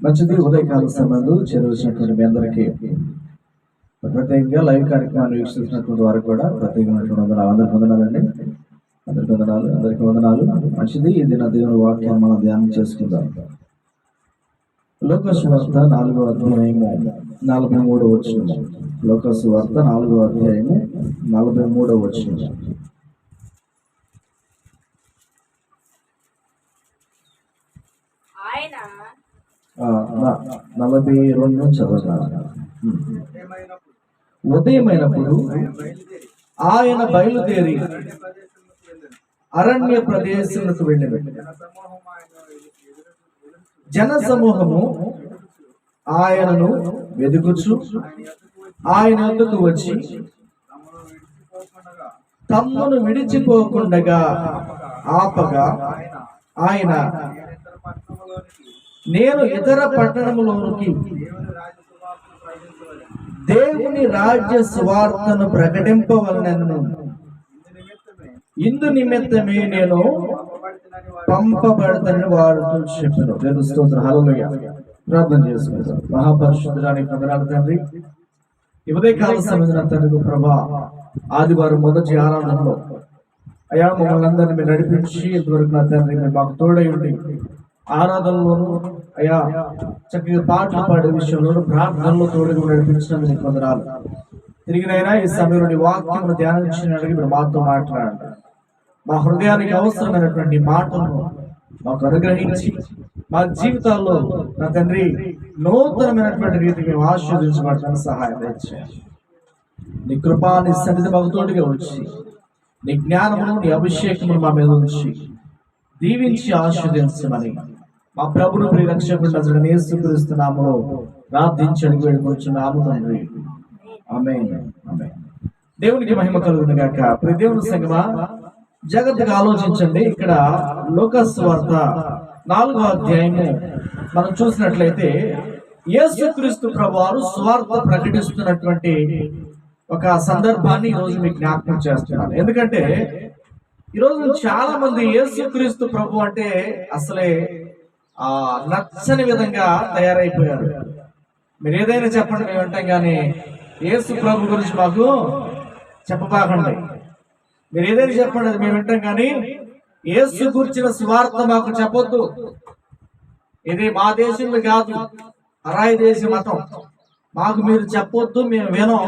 మంచిది. ఉదయకాల సమయంలో చేరవలసినటువంటి మీ అందరికీ ప్రత్యేకంగా లైవ్ కార్యక్రమాన్ని వీక్షిస్తున్నటువంటి వారికి కూడా ప్రత్యేకమైనటువంటి వందనాలు. అందరికి వందనాలు. మంచిది. ఈ దిన దేవుని వాక్యాన్ని మనం ధ్యానం చేసుకుందాం. లోకాసు వార్త 4వ అధ్యాయము 43వ వచనం. లోకాసు వార్త 4వ అధ్యాయము 43వ వచనం. ఆయన 42 చదవగలరా? ఉదయమైనప్పుడు ఆయన బయలుదేరి అరణ్య ప్రదేశములకు వెళ్ళిన జన సమూహము ఆయనను వెదుకుచు ఆయన వద్దకు వచ్చి తమ్మును విడిచిపోకుండగా ఆపగా ఆయన, నేను ఇతర పట్టణములోనికి దేవుని రాజ్య సువార్తను ప్రకటింపవలనను, ఇందు నిమిత్తమే నేను పంపబడతానని వారితో చెప్పాను. దేవుని స్తోత్రం. హల్లెలూయా. ప్రార్థన చేసుకుంటాం. మహాపరిశుద్ధుడానికి వందనాలు తండ్రి. ఈ ఉదయకాల సమయంలో తండ్రి ప్రభా, ఆదివారం మొదటి ఆరాధనలో అయా మమ్మల్ని అందరినీ మీరు నడిపించి ఇంతవరకు నా తండ్రి మీరు మాకు తోడై ఉండి ఆరాధనలోను అయ్యా చక్కగా పాటలు పాడే విషయంలో ప్రార్థనలో తోడుగా నడిపించినందుకు నీకు వందనాలు. తిరిగినైనా ఈ సమయంలో వాక్యం ధ్యానించినట్టుగా మీరు మాతో మాట్లాడండి. మా హృదయానికి అవసరమైనటువంటి మాటలను మాకు అనుగ్రహించి మా జీవితాల్లో నా తండ్రి నూతనమైనటువంటి రీతికి మేము ఆశీర్వదించబడటానికి సహాయం చేయండి. నీ కృపా నీ సన్నిధి మాకు తోడుగా ఉంచి నీ జ్ఞానమును నీ అభిషేకమును మా మీద ఉంచి దీవించి ఆశీర్వదించమని మా ప్రభును ప్రియరక్షకుడు యేసుక్రీస్తు నామములో ప్రార్థించడానికి వేడుకొంచున్నాము తండ్రి. ఆమేన్. ఆమేన్. దేవునికి మహిమ కలుగును గాక. ప్రియ దేవుని సంగమా, జాగ్రత్తగా ఆలోచించండి. ఇక్కడ లోకాసు వార్త 4వ అధ్యాయము మనం చూసినట్లయితే యేసుక్రీస్తు ప్రభువారు సువార్త ప్రకటిస్తున్నటువంటి ఒక సందర్భాన్ని ఈరోజు మీకు జ్ఞాపకం చేస్తున్నాను. ఎందుకంటే ఈరోజు చాలా మంది యేసుక్రీస్తు ప్రభు అంటే అసలే నచ్చని విధంగా తయారైపోయారు. మీరు ఏదైనా చెప్పండి, మేము వింటాం, కానీ యేసు ప్రభు గురించి మాకు చెప్పబాకండి. మీరు ఏదైనా చెప్పండి, అది మేము వింటాం, కానీ యేసు గురించిన స్వార్థ మాకు చెప్పొద్దు. ఇది మా దేశంలో కాదు, అరాయి దేశ మతం, మాకు మీరు చెప్పొద్దు, మేము వినం.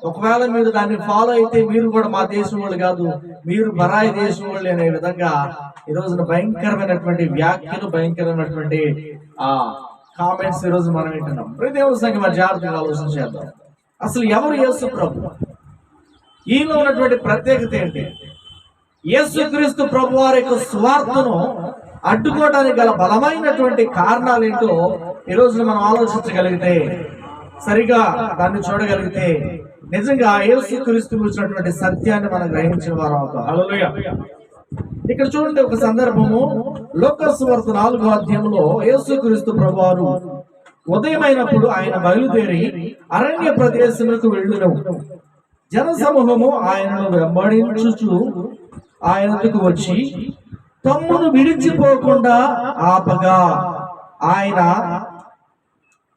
ఒకవేళ మీరు దాన్ని ఫాలో అయితే మీరు కూడా మా దేశం వాళ్ళు కాదు, మీరు పరాయి దేశం వాళ్ళు అనే విధంగా ఈ రోజున భయంకరమైనటువంటి వ్యాఖ్యలు, భయంకరమైనటువంటి కామెంట్స్ ఈ రోజు మనం వింటున్నాం. దేవుని సంగతి మరి జాగ్రత్తగా ఆలోచన చేద్దాం. అసలు ఎవరు యేసు ప్రభు? ఈయన ఉన్నటువంటి ప్రత్యేకత ఏంటి? యేసుక్రీస్తు ప్రభు వారి యొక్క స్వార్థను అడ్డుకోవడానికి గల బలమైనటువంటి కారణాలు ఏంటో ఈ రోజున మనం ఆలోచించగలిగితే, సరిగా దాన్ని చూడగలిగితే నిజంగా యేసుక్రీస్తు గురించినటువంటి సత్యాన్ని మనం గ్రహించిన వారు అవుతాం. హల్లెలూయా. ఇక్కడ చూడండి, ఒక సందర్భము లోకాసు వార్త 4వ అధ్యాయంలో యేసుక్రీస్తు ప్రభువారు ఉదయమైనప్పుడు ఆయన బయలుదేరి అరణ్య ప్రదేశములకు వెళ్ళును. జన సమూహము ఆయనను వెంబడించుచు ఆయనకు వచ్చి తమ్మును విడిచిపోకుండా ఆపగా ఆయన,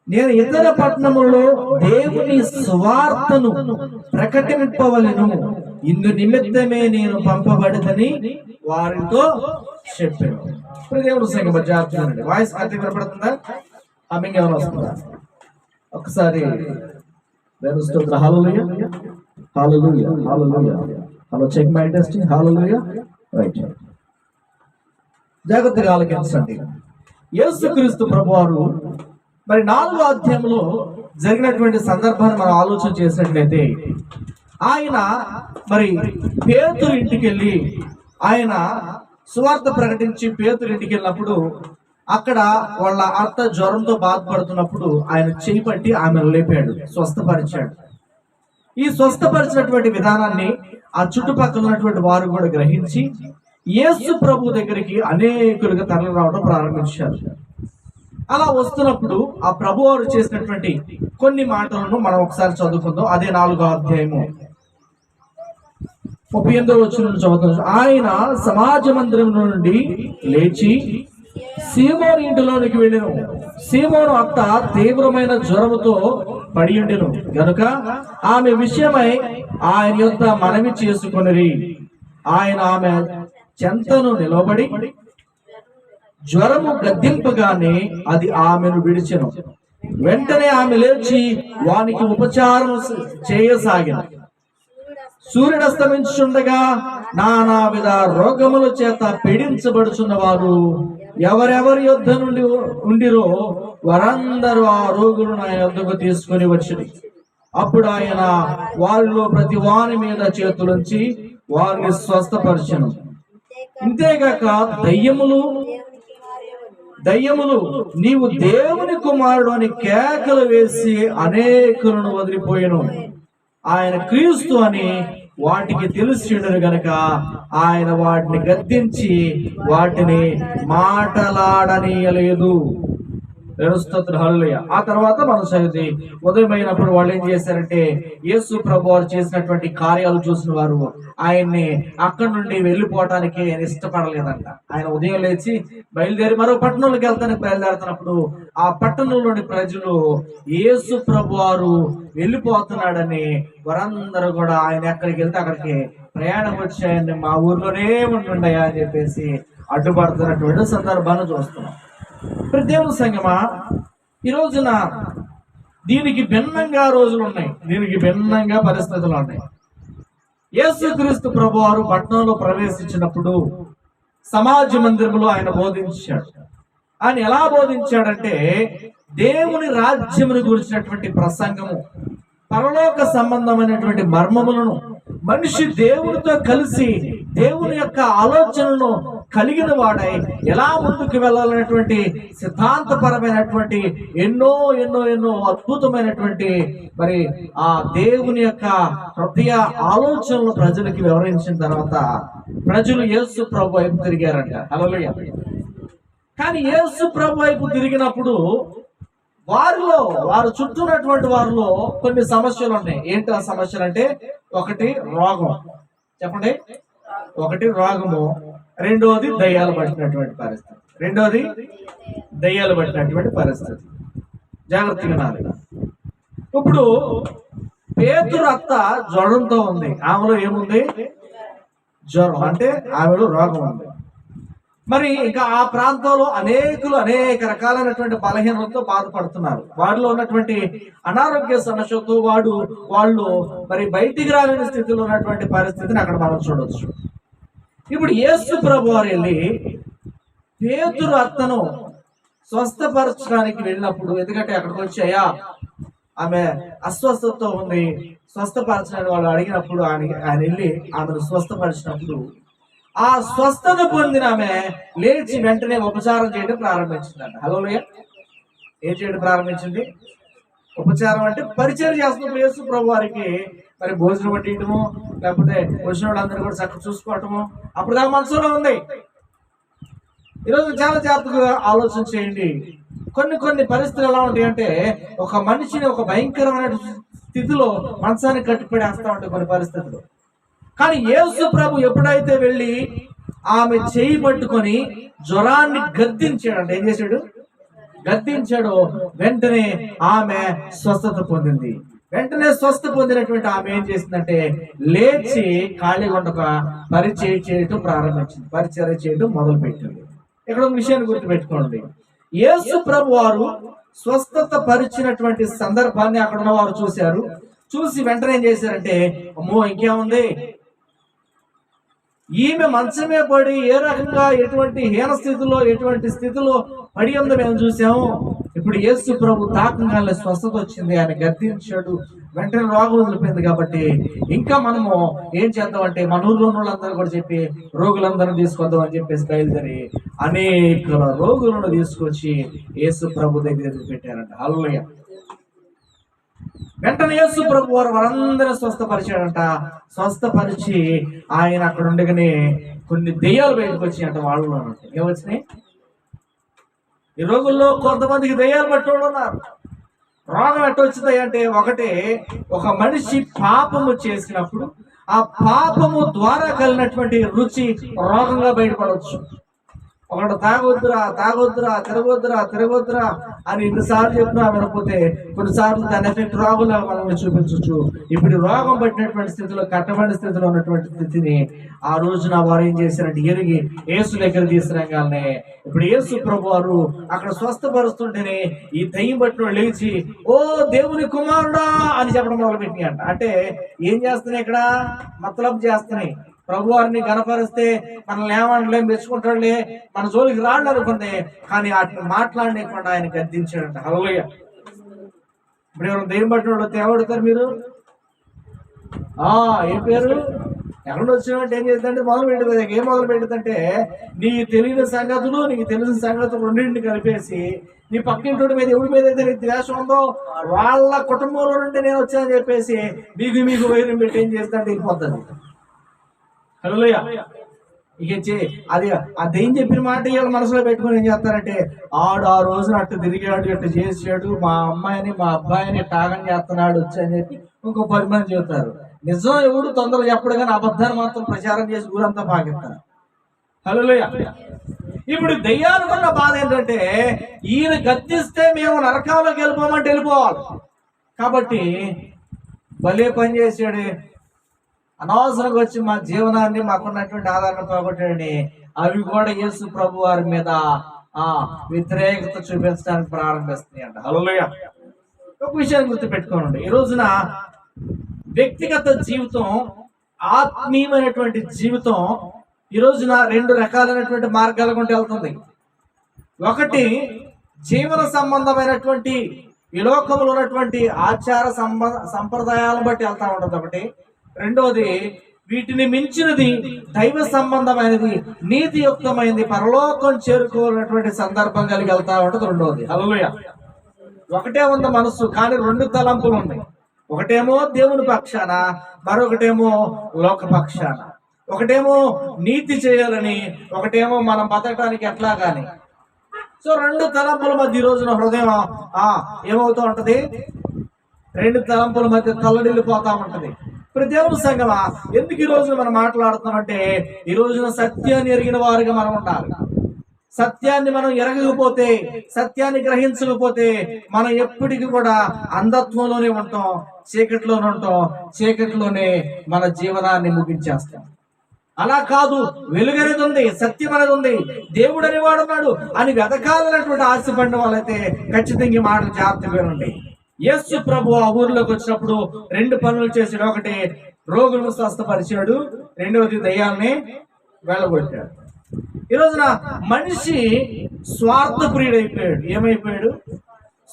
నేను ఇతర పట్టణములలో దేవుని సువార్తను ప్రకటింపవలెను, ఇందు నిమిత్తమే నేను పంపబడదని వారితో చెప్పాను. దేవుడు సంగమ జాగ్రత్త. వాయిస్ అర్థం వినపడుతుందా? హమ్మింగ్ ఏమైనా వస్తుందా? ఒకసారి hallelujah, hallelujah, hallelujah. Hello, check my testing. Hallelujah. Right. జాగ్రత్తగా ఆలకించండి. యేసుక్రీస్తు ప్రభువారు మరి 4వ అధ్యాయంలో జరిగినటువంటి సందర్భాన్ని మనం ఆలోచన చేసినట్లయితే, ఆయన మరి పేతురు ఇంటికి వెళ్ళి ఆయన సువార్త ప్రకటించి పేతురు ఇంటికి వెళ్ళినప్పుడు అక్కడ వాళ్ళ అత్త జ్వరంతో బాధపడుతున్నప్పుడు ఆయన చేయి పట్టి ఆమెను లేపాడు, స్వస్థపరిచాడు. ఈ స్వస్థపరిచినటువంటి విధానాన్ని ఆ చుట్టుపక్కల ఉన్నటువంటి వారు కూడా గ్రహించి యేసు ప్రభు దగ్గరికి అనేకులుగా తరలి రావడం ప్రారంభించారు. అలా వస్తున్నప్పుడు ఆ ప్రభు వారు చేసినటువంటి కొన్ని మాటలను మనం ఒకసారి చదువుకుందాం. అదే 4వ అధ్యాయము 38వ వచనం చదువుతాం. ఆయన సమాజ మందిరం నుండి లేచి సీమోను ఇంటిలోనికి వెళ్ళెను. సీమోను అత్త తీవ్రమైన జ్వరముతో పడి ఉండెను గనుక ఆమె విషయమై ఆయన యొద్ద మనవి చేసుకొనిరి. ఆయన ఆమె చెంతను నిలబడి జ్వరము గద్దింపగానే అది ఆమెను విడిచెను. వెంటనే ఆమె లేచి వానికి ఉపచారం చేయసాగిన. సూర్యుడు అస్తమించుండగా నానా విధ రోగముల చేత పీడించబడుచున్న వారు ఎవరెవరి యొద్ద నుండి ఉండిరో వారందరూ ఆ రోగులను ఆయన యొద్దకు తీసుకుని వచ్చింది. అప్పుడు ఆయన వారిలో ప్రతి వారి మీద చేతులుంచి వారిని స్వస్థపరచెను. ఇంతేగాక దయ్యములు నీవు దేవుని కుమారుడు అని కేకలు వేసి అనేకులను వదిలిపోయాను. ఆయన క్రీస్తు అని వాటికి తెలిసిండు గనక ఆయన వాటిని గద్దించి వాటిని మాటలాడనీయలేదు. ఆ తర్వాత మనం చదివితే ఉదయమైనప్పుడు వాళ్ళు ఏం చేశారంటే యేసు ప్రభు వారు చేసినటువంటి కార్యాలు చూసిన వారు ఆయన్ని అక్కడి నుండి వెళ్ళిపోవటానికి ఆయన ఇష్టపడలేదంట. ఆయన ఉదయం లేచి బయలుదేరి మరో పట్టణంలోకి వెళ్తానికి బయలుదేరుతున్నప్పుడు ఆ పట్టణంలోని ప్రజలు యేసు ప్రభు వారు వెళ్ళిపోతున్నాడని వారందరూ కూడా ఆయన ఎక్కడికి వెళ్తే అక్కడికి ప్రయాణం వచ్చాయని మా ఊర్లోనే ఉంటుండయా అని చెప్పేసి అడ్డుపడుతున్నటువంటి సందర్భాన్ని చూస్తున్నాం. దేవుని సంగమా, ఈ రోజున దీనికి భిన్నంగా రోజులు ఉన్నాయి, దీనికి భిన్నంగా పరిస్థితులు ఉన్నాయి. యేసుక్రీస్తు ప్రభువారు పట్టణంలో ప్రవేశించినప్పుడు సమాజ మందిరంలో ఆయన బోధించాడు. ఆయన ఎలా బోధించాడంటే దేవుని రాజ్యమును గురించినటువంటి ప్రసంగము, పరలోక సంబంధమైనటువంటి మర్మములను, మనిషి దేవునితో కలిసి దేవుని యొక్క ఆలోచనను కలిగిన వాడై ఎలా ముందుకు వెళ్ళాలనేటువంటి సిద్ధాంతపరమైనటువంటి ఎన్నో ఎన్నో ఎన్నో అద్భుతమైనటువంటి మరి ఆ దేవుని యొక్క హృదయ ఆలోచనలు ప్రజలకి వివరించిన తర్వాత ప్రజలు యేసు ప్రభు వైపు తిరిగారంట. హల్లెలూయా. కానీ యేసు ప్రభు వైపు తిరిగినప్పుడు వారు చుట్టూనటువంటి వారిలో కొన్ని సమస్యలు ఉన్నాయి. ఏంటి ఆ సమస్యలు అంటే, ఒకటి రోగం, చెప్పండి, ఒకటి రోగము, రెండోది దయ్యాలు పట్టినటువంటి పరిస్థితి. జాగ్రత్తగా నాది. ఇప్పుడు పేతురు అత్త జ్వరంతో ఉంది. ఆమెలో ఏముంది? జ్వరం, అంటే ఆమెలో రోగం ఉంది. మరి ఇంకా ఆ ప్రాంతంలో అనేక రకాలైనటువంటి బలహీనతతో బాధపడుతున్నారు. వారిలో ఉన్నటువంటి అనారోగ్య సమస్యతో వాళ్ళు మరి బయటికి రాలేని స్థితిలో ఉన్నటువంటి పరిస్థితిని అక్కడ మనం చూడవచ్చు. ఇప్పుడు యేసు ప్రభు వారు వెళ్ళి పేతురు అత్తను స్వస్థపరచడానికి వెళ్ళినప్పుడు, ఎందుకంటే అక్కడికి వచ్చాయా ఆమె అస్వస్థతతో ఉంది, స్వస్థపరచడానికి వాళ్ళు అడిగినప్పుడు ఆయన వెళ్ళి ఆమెను స్వస్థపరిచినప్పుడు ఆ స్వస్థత పొందిన ఆమె లేచి వెంటనే ఉపచారం చేయడం ప్రారంభించిందంట. హల్లెలూయా. ఏం చేయడం ప్రారంభించింది? ఉపచారం అంటే పరిచయం చేస్తున్నప్పుడు యేసు ప్రభు వారికి మరి భోజనం పట్టియటము, లేకపోతే వచ్చిన వాళ్ళందరూ కూడా చక్కగా చూసుకోవటము, అప్పుడు దాకా మనసులో ఉంది. ఈరోజు చాలా జాగ్రత్తగా ఆలోచన చేయండి. కొన్ని పరిస్థితులు ఎలా ఉంటాయి అంటే, ఒక మనిషిని ఒక భయంకరమైన స్థితిలో మనసాన్ని కట్టిపడేస్తా ఉంటాయి కొన్ని పరిస్థితులు. కానీ యేసు ప్రభు ఎప్పుడైతే వెళ్ళి ఆమె చేయి పట్టుకొని జ్వరాన్ని గద్దించాడు, ఏం చేశాడు? గద్దించాడు. వెంటనే ఆమె స్వస్థత పొందింది. వెంటనే స్వస్థ పొందినటువంటి ఆమె ఏం చేసిందంటే లేచి ఖాళీగా ఉండక పరిచయం చేయడం ప్రారంభించింది, పరిచయం చేయడం మొదలు పెట్టింది. ఇక్కడ ఒక విషయాన్ని గుర్తుపెట్టుకోండి. యేసు ప్రభు వారు స్వస్థత పరిచినటువంటి సందర్భాన్ని అక్కడ ఉన్న వారు చూశారు. చూసి వెంటనే ఏం చేశారంటే, అమ్మో ఇంకేముంది, ఈమె మంచమే పడి ఏ రకంగా ఎటువంటి హీన స్థితిలో ఎటువంటి స్థితిలో పడి ఉందో మేము చూసాము. ఇప్పుడు యేసు ప్రభు తాకంగానే స్వస్థత వచ్చింది, ఆయన గద్దించాడు, వెంటనే రోగం వదిలిపోయింది. కాబట్టి ఇంకా మనము ఏం చేద్దామంటే మన ఊర్లో వాళ్ళందరూ కూడా చెప్పి రోగులందరూ తీసుకొద్దాం అని చెప్పేసి బయలుదేరి అనేక రోగులను తీసుకొచ్చి యేసు ప్రభు దగ్గర పెట్టారంట. హల్లెలూయా. వెంటనే యేసు ప్రభు వారు వారందరూ స్వస్థపరిచాడంట. స్వస్థపరిచి ఆయన అక్కడ ఉండగానే కొన్ని దెయ్యాలు బయటకు వచ్చినాయంట. వాళ్ళు ఏమొచ్చినాయి? ఈ రోజుల్లో కొంతమందికి దెయ్యాలు పట్టేవాళ్ళు ఉన్నారు. రోగం ఎట్ట వచ్చింది అంటే, ఒకటి, ఒక మనిషి పాపము చేసినప్పుడు ఆ పాపము ద్వారా కలిగినటువంటి రుచి రోగంగా బయటపడవచ్చు. ఒకడు తాగొద్దురా తాగొద్దురా తిరగొద్దురా అని ఎన్నిసార్లు చెప్పినా వినకపోతే కొన్నిసార్లు దాని ఎఫెక్ట్ రోగులా మనల్ని చూపించవచ్చు. ఇప్పుడు రోగం పట్టినటువంటి స్థితిలో, కట్టబడిన స్థితిలో ఉన్నటువంటి స్థితిని ఆ రోజున వారు ఏం చేశారంటే ఎరిగి యేసు దగ్గర తీసుకురాగానే ఇప్పుడు యేసు ప్రభు వారు అక్కడ స్వస్థపరుస్తుంటేనే ఈ దయ్యం పట్టిన లేచి ఓ దేవుని కుమారుడా అని చెప్పడం మొదలుపెట్టినాయి అంట. అంటే ఏం చేస్తున్నాయి ఇక్కడ? మతలబు చేస్తున్నాయి. ప్రభు వారిని గణపరిస్తే మనల్ని ఏమనలే, మెచ్చుకుంటాడులే, మన జోలికి రాళ్ళు అనుకుంది. కానీ వాటిని మాట్లాడలేకుండా ఆయన గద్దించాడంట. హల్లెలూయా. ఇప్పుడు ఎవరు దెయ్యం పట్టిన వాళ్ళు తేవడతారు మీరు? ఏ పేరు ఎక్కడ వచ్చినట్టు ఏం చేద్దంటే మొదలు పెట్టింది. ఏం మొదలు పెట్టిందంటే నీకు తెలియని సంగతులు, నీకు తెలిసిన సంగతులు రెండింటిని కలిపేసి నీ పక్కింటి మీద ఎవరి మీద అయితే నీకు ద్వేషం ఉందో వాళ్ళ కుటుంబంలో నుండి నేను వచ్చానని చెప్పేసి మీకు వైరం పెట్టి ఏం చేస్తుంటే వెళ్ళిపోతుంది. హల్లెలూయా. ఇక అది ఆ దెయ్యం చెప్పిన మాట వీళ్ళ మనసులో పెట్టుకుని ఏం చేస్తారంటే ఆడు ఆ రోజున అట్టు తిరిగాడు, అట్టు చేసాడు, మా అమ్మాయిని మా అబ్బాయిని టాగం చేస్తున్నాడు వచ్చి అని చెప్పి ఇంకో 10 మంది చెబుతారు. నిజం ఎవడు తొందరగా చెప్పడు కానీ అబద్ధాన్ని మాత్రం ప్రచారం చేసి ఊరంతా పాకిస్తారు. హల్లెలూయా. ఇప్పుడు దెయ్యాలకున్న బాధ ఏంటంటే ఈయన గద్దిస్తే మేము నరకంలోకి వెళ్ళిపోమంటే వెళ్ళిపోవాలి. కాబట్టి భలే పని చేసాడు, అనవసరంగా వచ్చి మా జీవనాన్ని, మాకున్నటువంటి ఆధారాన్ని పోగొట్టాడని అవి కూడా యేసు ప్రభు వారి మీద వ్యతిరేకత చూపించడానికి ప్రారంభిస్తున్నాయి అంట. హల్లెలూయా. ఒక విషయాన్ని గుర్తుపెట్టుకోండి, ఈ రోజున వ్యక్తిగత జీవితం, ఆత్మీయమైనటువంటి జీవితం ఈ రోజున 2 రకాలైనటువంటి మార్గాల గుండా వెళ్తుంది. ఒకటి జీవన సంబంధమైనటువంటి ఈ లోకంలో ఉన్నటువంటి ఆచార సంప్రదాయాలను బట్టి వెళ్తా ఉంటుంది ఒకటి. రెండోది వీటిని మించినది దైవ సంబంధమైనది, నీతియుక్తమైనది, పరలోకం చేరుకోవాలన్నటువంటి సందర్భం కలిగి వెళ్తా ఉంటుంది రెండోది. హల్లెలూయా. ఒకటే ఉంది మనస్సు, కానీ 2 తలంపులు ఉన్నాయి. ఒకటేమో దేవుని పక్షాన, మరొకటేమో లోక పక్షాన. ఒకటేమో నీతి చేయాలని, ఒకటేమో మనం బతకడానికి ఎట్లా కానీ. సో 2 తలంపుల మధ్య ఈ రోజున హృదయం ఏమవుతూ ఉంటది? 2 తలంపుల మధ్య తల్లడిల్లిపోతా ఉంటది. ఇప్పుడు దేవుని సంగమా, ఎందుకు ఈ రోజున మనం మాట్లాడుతున్నామంటే ఈ రోజున సత్యాన్ని ఎరిగిన వారుగా మనం ఉండాలి. సత్యాన్ని మనం ఎరగకపోతే, సత్యాన్ని గ్రహించకపోతే మనం ఎప్పటికీ కూడా అంధత్వంలోనే ఉంటాం, చీకటిలోనే ఉంటాం, చీకటిలోనే మన జీవనాన్ని ముగించేస్తాం. అలా కాదు, వెలుగు అనేది ఉంది, సత్యం అనేది ఉంది, దేవుడు అనేవాడు ఉన్నాడు అని వెతకాలన్నటువంటి ఆశపడిన వాళ్ళైతే ఖచ్చితంగా ఈ మాటలు జాగ్రత్తగా వినండి. యేసు ప్రభు ఆ ఊర్లోకి వచ్చినప్పుడు 2 పనులు చేశాడు. ఒకటి రోగులను స్వస్థపరిచాడు, రెండవది దయ్యాల్ని వెళ్ళగొట్టాడు. ఈ రోజున మనిషి స్వార్థప్రియుడు అయిపోయాడు. ఏమైపోయాడు?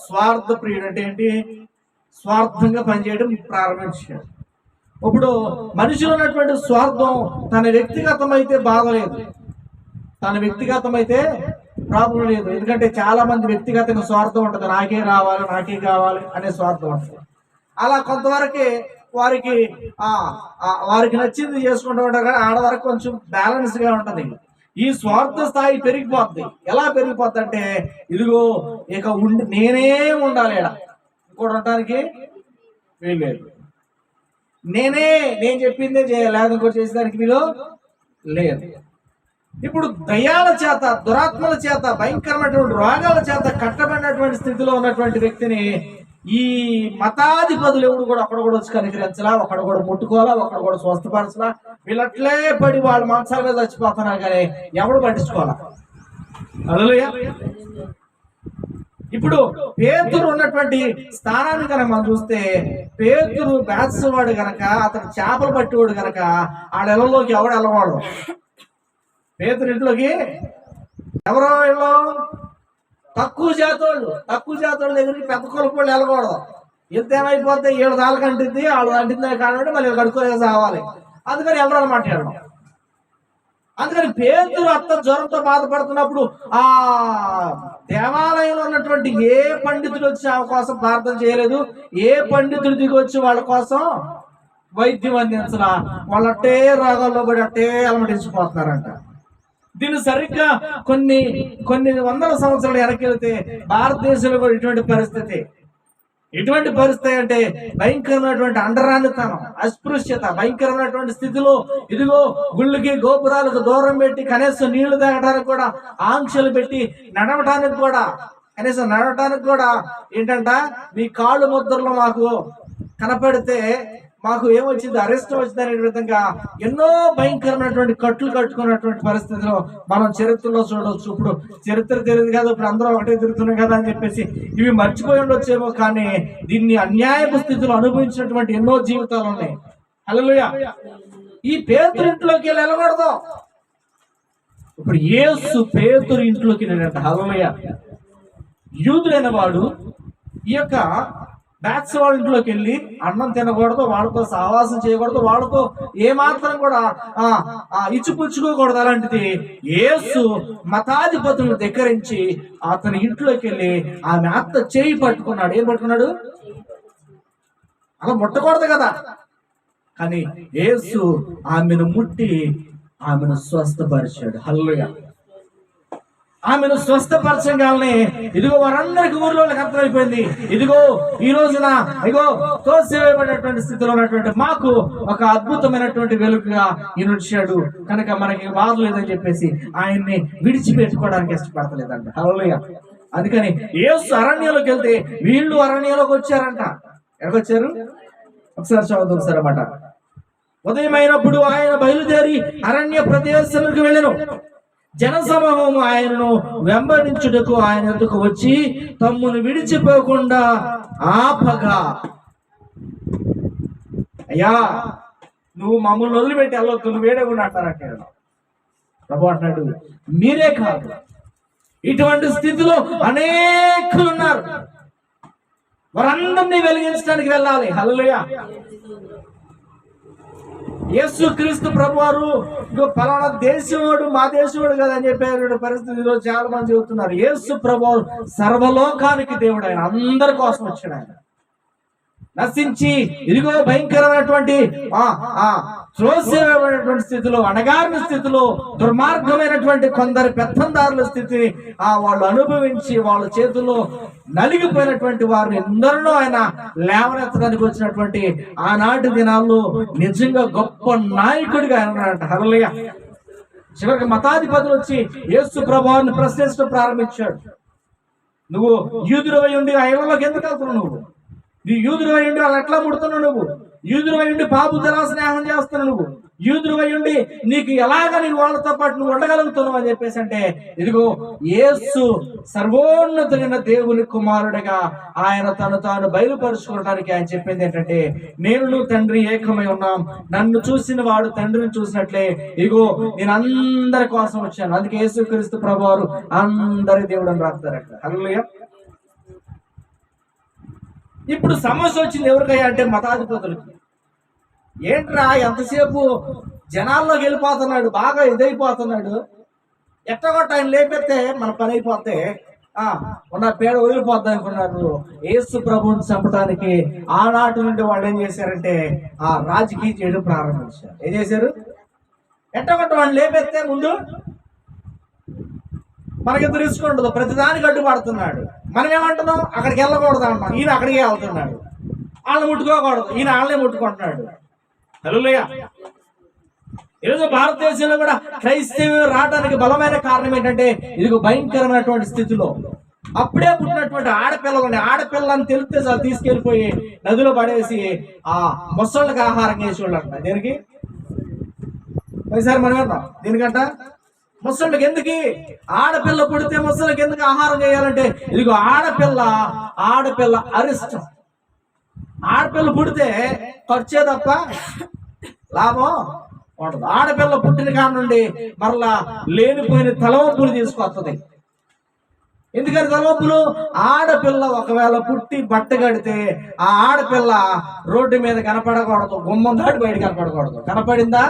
స్వార్థప్రియుడు అంటే ఏంటి? స్వార్థంగా పనిచేయడం ప్రారంభించాడు. ఇప్పుడు మనిషిలో ఉన్నటువంటి స్వార్థం తన వ్యక్తిగతమైతే బాధలేదు, తన వ్యక్తిగతమైతే ప్రాబ్లం లేదు. ఎందుకంటే చాలా మంది వ్యక్తిగతంగా స్వార్థం ఉంటుంది, నాకే రావాలి, నాకే కావాలి అనే స్వార్థం ఉంటుంది. అలా కొంతవరకే వారికి నచ్చింది చేసుకుంటూ ఉంటారు, కానీ ఆడవరకు కొంచెం బ్యాలెన్స్ గా ఉంటది. ఈ స్వార్థ స్థాయి పెరిగిపోద్ది. ఎలా పెరిగిపోద్ది అంటే ఇదిగో ఇక నేనే ఉండాలి, ఇంకోటి ఉండటానికి వీల్లేదు, నేను చెప్పిందే చేయాలి, ఇంకోటి చేసేదానికి వీలు లేదు. ఇప్పుడు దయ్యాల చేత, దురాత్మల చేత, భయంకరమైనటువంటి రోగాల చేత కట్టబడినటువంటి స్థితిలో ఉన్నటువంటి వ్యక్తిని ఈ మతాధిపతులు ఎవడు కూడా అక్కడ కూడా వచ్చి కనికరించలా, ఒకడు కూడా ముట్టుకోవాలా, ఒకడు కూడా స్వస్థపరచలా, వీళ్ళట్లే పడి వాళ్ళ మంచాల మీద చచ్చిపోతున్నారు కానీ ఎవడు పట్టించుకోవాలా. హల్లెలూయా. ఇప్పుడు పేతురు ఉన్నటువంటి స్థానాన్ని కనుక మనం చూస్తే, పేతురు బేత్సవాడు గనక, అతను చేపలు పట్టేవాడు గనక ఆడ ఎలలోకి ఎవడు వెళ్ళవాడు. పేతురు ఇంట్లోకి ఎవరో వీళ్ళు తక్కువ జాతోళ్ళు దగ్గరికి పెద్ద కొలుపుళ్ళు వెళ్ళకూడదు. ఇంత ఏమైపోతే 7 దాళ్ళకి అంటింది, వాళ్ళు అంటింది కాబట్టి మళ్ళీ కడుక్కోలేసి రావాలి. అందుకని ఎవరు మాట్లాడడం. అందుకని పేతురు అత్త జ్వరంతో బాధపడుతున్నప్పుడు ఆ దేవాలయంలో ఉన్నటువంటి ఏ పండితుడు వచ్చి ఆమె కోసం ప్రార్థన చేయలేదు, ఏ పండితుడు దిగి వచ్చి వాళ్ళ కోసం వైద్యం అందించలా. వాళ్ళు అట్టే రోగాల్లో పడి అట్టే అలమటించిపోతున్నారంట. దీన్ని సరిగ్గా కొన్ని వందల సంవత్సరాలు వెనకెళ్తే భారతదేశంలో కూడా ఇటువంటి పరిస్థితి. ఎటువంటి పరిస్థితి అంటే భయంకరమైనటువంటి అండరానితనం, అస్పృశ్యత, భయంకరమైనటువంటి స్థితిలో ఇదిగో గుళ్ళకి గోపురాలకు దూరం పెట్టి కనీసం నీళ్లు తాగడానికి కూడా ఆంక్షలు పెట్టి నడవటానికి కూడా ఏంటంట, మీ కాళ్ళు ముద్రలో మాకు కనపడితే మాకు ఏమొచ్చింది, అరెస్ట్ వచ్చింది అనే విధంగా ఎన్నో భయంకరమైనటువంటి కట్లు కట్టుకున్నటువంటి పరిస్థితిలో మనం చరిత్రలో చూడవచ్చు. ఇప్పుడు చరిత్ర తెలియదు కదా, ఇప్పుడు అందరూ ఒకటే తిరుగుతున్నాం కదా అని చెప్పేసి ఇవి మర్చిపోయి ఉండొచ్చేమో, కానీ దీన్ని అన్యాయపు స్థితిలో అనుభవించినటువంటి ఎన్నో జీవితాలు ఉన్నాయి. హల్లెలూయా. ఈ పేతురు ఇంట్లోకి వెళ్ళకూడదు. ఇప్పుడు యేసు పేతురు ఇంట్లోకి వెళ్ళాడంట. హల్లెలూయా. యూదుడైన వాడు ఈ యొక్క బ్యాక్స్ వాళ్ళ ఇంట్లోకి వెళ్ళి అన్నం తినకూడదు, వాళ్ళతో సహవాసం చేయకూడదు, వాళ్ళతో ఏమాత్రం కూడా ఇచ్చిపుచ్చుకోకూడదు. అలాంటిది యేసు మతాధిపతులను ధిక్కరించి అతని ఇంట్లోకి వెళ్ళి ఆమె అత్త చేయి పట్టుకున్నాడు. ఏం పట్టుకున్నాడు? అలా ముట్టకూడదు కదా, కానీ యేసు ఆమెను ముట్టి ఆమెను స్వస్థపరిచాడు. హల్లెలూయా. ఆమెను స్వస్థపరచగానే ఇదిగో వారందరికి ఊర్లో అర్థమైపోయింది, ఇదిగో ఈ రోజున ఇదిగో తోసివేయబడినటువంటి స్థితిలో ఉన్నటువంటి మాకు ఒక అద్భుతమైనటువంటి వెలుగుగా ఈయన వచ్చాడు, కనుక మనకి బాధ లేదని చెప్పేసి ఆయన్ని విడిచిపెట్టుకోవడానికి ఇష్టపడతలేదంట. హల్లెలూయా. అందుకని యేసు అరణ్యంలోకి వెళ్తే వీళ్ళు అరణ్యంలోకి వచ్చారంట. ఎక్కడికొచ్చారు? ఒకసారి చదువుతాం సార్ అన్నమాట. ఉదయం అయినప్పుడు ఆయన బయలుదేరి అరణ్య ప్రదేశాలకు వెళ్ళెను. జనసమూహము ఆయనను వెంబడించుటకు ఆయన ఎదుకు వచ్చి తమ్మును విడిచిపోకుండా ఆపగా, అయ్యా నువ్వు మమ్మల్ని వదిలిపెట్టి వెళ్ళొద్దు, నువ్వు వేడకుండా అంటారంటే ప్రభు అంటున్నాడు, మీరే కాదు ఇటువంటి స్థితిలో అనేకులు ఉన్నారు, వారందరినీ వెలిగించడానికి వెళ్ళాలి. హల్లెలూయా. యేసు క్రీస్తు ప్రభువారు పలానా దేశంవాడు మా దేశంవాడు కదా అని చెప్పే పరిస్థితిలో చాలా మంది చెబుతున్నారు. యేసు ప్రభువారు సర్వలోకానికి దేవుడు, ఆయన అందరి కోసం వచ్చాడు. ఆయన నశించి ఇదిగో భయంకరమైనటువంటి త్రోసివేయబడినటువంటి స్థితిలో, అణగారిన స్థితిలో, దుర్మార్గమైనటువంటి కొందరు పెత్తందారుల స్థితిని వాళ్ళు అనుభవించి వాళ్ళ చేతుల్లో నలిగిపోయినటువంటి వారిని ఎందరినో ఆయన లేవనెత్తడానికి వచ్చినటువంటి ఆనాటి దినాల్లో నిజంగా గొప్ప నాయకుడిగా ఆయన ఉన్నాడంట. హల్లెలూయా. చివరికి మతాధిపతులు వచ్చి యేసు ప్రభువుని ప్రశ్నించడం ప్రారంభించాడు. నువ్వు యూదుడవై ఉండి ఆ ఇళ్లలోకి ఎందుకు వెళ్తున్నావు? నువ్వు యూదుడవై ఉండి వాళ్ళు ఎట్లా ముడుతున్నావు? నువ్వు యూదుడవై ఉండి పాపులతో స్నేహం చేస్తున్నావు, నువ్వు యూదుడవై ఉండి నీకు ఎలాగ నీకు వాళ్ళతో పాటు నువ్వు ఉండగలుగుతున్నావు అని చెప్పేసి అంటే, ఇదిగో యేసు సర్వోన్నతుడైన దేవుని కుమారుడిగా ఆయన తను తాను బయలుపరుచుకోవడానికి ఆయన చెప్పింది ఏంటంటే, నేను నువ్వు తండ్రి ఏకమై ఉన్నాం, నన్ను చూసిన వాడు తండ్రిని చూసినట్లే ఇదిగో నేను అందరి కోసం వచ్చాను. అందుకే యేసుక్రీస్తు ప్రభువారు అందరి దేవుడు అని రాస్తారట. హల్లెలూయా. ఇప్పుడు సమస్య వచ్చింది ఎవరికయ్యా అంటే మతాధిపతులకి. ఏంట్రా ఎంతసేపు జనాల్లోకి వెళ్ళిపోతున్నాడు, బాగా ఇదైపోతున్నాడు, ఎట్టగొట్ట ఆయన లేపెత్తే మన పని అయిపోతే ఉన్న పేడ వదిలిపోద్దాం అనుకున్నారు. యేసు ప్రభువుని చంపడానికి ఆనాటి నుండి వాళ్ళు ఏం చేశారంటే రాజకీయం చేయడం ప్రారంభించారు. ఏం చేశారు? ఎట్టగొట్ట వాళ్ళు లేపెత్తే ముందు మనకి రిస్క్ ఉండదు, ప్రతిదానికి అడ్డుపడుతున్నాడు. మనం ఏమంటున్నాం? అక్కడికి వెళ్ళకూడదు అంటాం, ఈయన అక్కడికే వెళ్తున్నాడు. వాళ్ళని ముట్టుకోకూడదు, ఈయన వాళ్ళనే ముట్టుకుంటున్నాడు. హల్లెలూయా. ఈరోజు భారతదేశంలో కూడా క్రైస్తవ్యం రావడానికి బలమైన కారణం ఏంటంటే, ఇది భయంకరమైనటువంటి స్థితిలో అప్పుడే పుట్టినటువంటి ఆడపిల్లని తెలిస్తే చాలు తీసుకెళ్లిపోయి నదిలో పడేసి ముసళ్ళకి ఆహారం చేసేవాళ్ళు అంట. దేనికి? ఒకసారి మనం వెళ్తాం దీనికంట ముసళ్ళకి ఎందుకు? ఆడపిల్ల పుడితే ముసళ్ళకి ఎందుకు ఆహారం చేయాలంటే, ఇదిగో ఆడపిల్ల అరిష్టం. ఆడపిల్ల పుడితే ఖర్చే తప్ప లాభం ఉండదు. ఆడపిల్ల పుట్టిన కాడ నుండి మరలా లేనిపోయిన తలవంపులు తీసుకొస్తుంది. ఎందుకని తలవంపులు? ఆడపిల్ల ఒకవేళ పుట్టి బట్ట కడితే ఆ ఆడపిల్ల రోడ్డు మీద కనపడకూడదు, గుమ్మం దాటి బయట కనపడకూడదు. కనపడిందా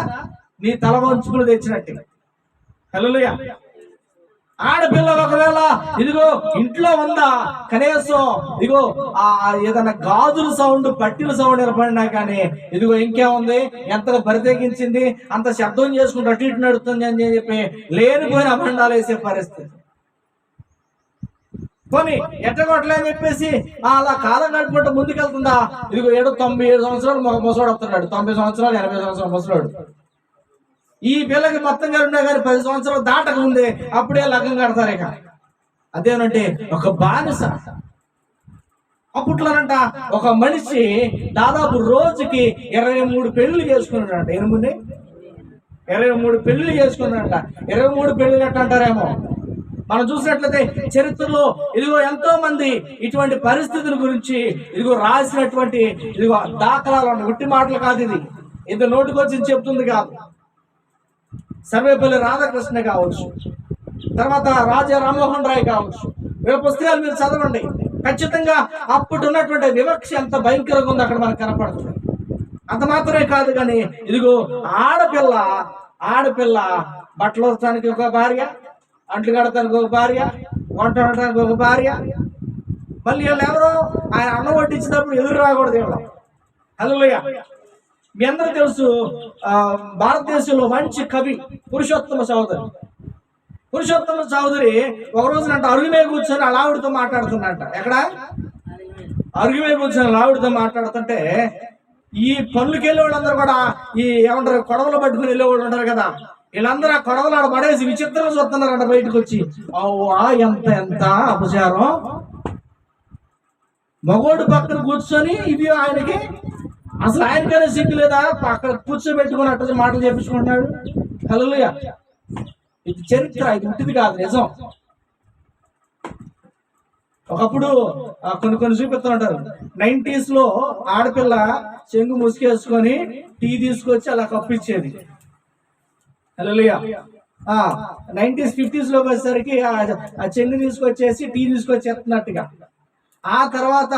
నీ తల వంచుకులు తెచ్చినట్టు. హల్లెలూయా. ఆడపిల్ల ఒకవేళ ఇదిగో ఇంట్లో ఉందా, కనీసం ఇదిగో ఏదైనా గాజుల సౌండ్, పట్టిల సౌండ్ ఏర్పడినా కానీ ఇదిగో ఇంకేముంది, ఎంతగా బరితెగించింది, అంత శబ్దం చేసుకుంటూ అటు ఇటు నడుస్తుంది అని చెప్పి లేనిపోయిన అభండాలు వేసే పరిస్థితి. పోనీ ఎట్టగొట్టలే అని చెప్పేసి అలా కాలం నడుపుకుంటూ ముందుకెళ్తుందా? ఇదిగో 97 సంవత్సరాలు ముసలాడు వస్తున్నాడు, 90 సంవత్సరాలు 80 సంవత్సరాలు ముసలాడు. ఈ పిల్లకి మొత్తం ఉన్నా కానీ 10 సంవత్సరాలు దాటక ముందే అప్పుడే లగ్గం కడతారు. ఇక అదేనంటే ఒక బానిస. అప్పట్లోనంట ఒక మనిషి దాదాపు రోజుకి 23 పెళ్లి చేసుకున్నాడంట. 23 పెళ్లి చేసుకున్నాడంట. 23 పెళ్లి ఎట్ట అంటారేమో. మనం చూసినట్లయితే చరిత్రలో ఇదిగో ఎంతో మంది ఇటువంటి పరిస్థితుల గురించి ఇదిగో రాసినటువంటి ఇదిగో దాఖలాలు ఉట్టి మాటలు కాదు. ఇది నోటికొచ్చి చెప్తుంది కాదు. సర్వేపల్లి రాధాకృష్ణ కావచ్చు, తర్వాత రాజా రామ్మోహన్ రాయ్ కావచ్చు, వీళ్ళ పుస్తకాలు మీరు చదవండి. ఖచ్చితంగా అప్పుడు ఉన్నటువంటి వివక్ష ఎంత భయంకరంగా ఉంది అక్కడ మనకు కనపడుతుంది. అంత మాత్రమే కాదు కానీ ఇదిగో ఆడపిల్ల బట్టలు వస్తానికి ఒక భార్య, అంట్లు కడతానికి ఒక భార్య, వంట వండటానికి ఒక భార్య. మళ్ళీ వీళ్ళు ఎవరో ఆయన అన్నం వడ్డించినప్పుడు ఎదురు రాకూడదు. వీళ్ళు హల్లెలూయా. మీ అందరూ తెలుసు, భారతదేశంలో మంచి కవి పురుషోత్తమ చౌదరి ఒక రోజునంట అరుగు మీద కూర్చొని ఆవిడతో మాట్లాడుతున్నట్ట. ఎక్కడ అరుగు మీద కూర్చొని ఆవిడతో మాట్లాడుతుంటే ఈ పనులకి వెళ్ళే వాళ్ళందరూ కూడా ఈ ఏమంటారు కొడవలు పట్టుకుని వెళ్ళేవాళ్ళు ఉంటారు కదా, వీళ్ళందరూ ఆ కొడవలు ఆడ పడేసి విచిత్రంగా చూస్తున్నారంట బయటకు వచ్చి. ఎంత అపచారం! మగోడు పక్కన కూర్చొని ఇది ఆయనకి అసలు ఆయనకనే సిగ్గు లేదా? అక్కడ కూర్చోబెట్టుకుని అట్ట మాటలు చెప్పించుకుంటున్నాడు. హల్లెలూయా. ఇది చరిత్ర, ఇది ఉంటుంది కాదు, నిజం. ఒకప్పుడు కొన్ని చూపిస్తూ ఉంటారు. 90s లో ఆడపిల్ల చెంగు ముసుకేసుకొని టీ తీసుకొచ్చి అలా కప్పిచ్చేది. హల్లెలూయా. 90s 50s లోకి వచ్చేసరికి ఆ చెంగు తీసుకొచ్చేసి టీ తీసుకొచ్చేస్తున్నట్టుగా, ఆ తర్వాత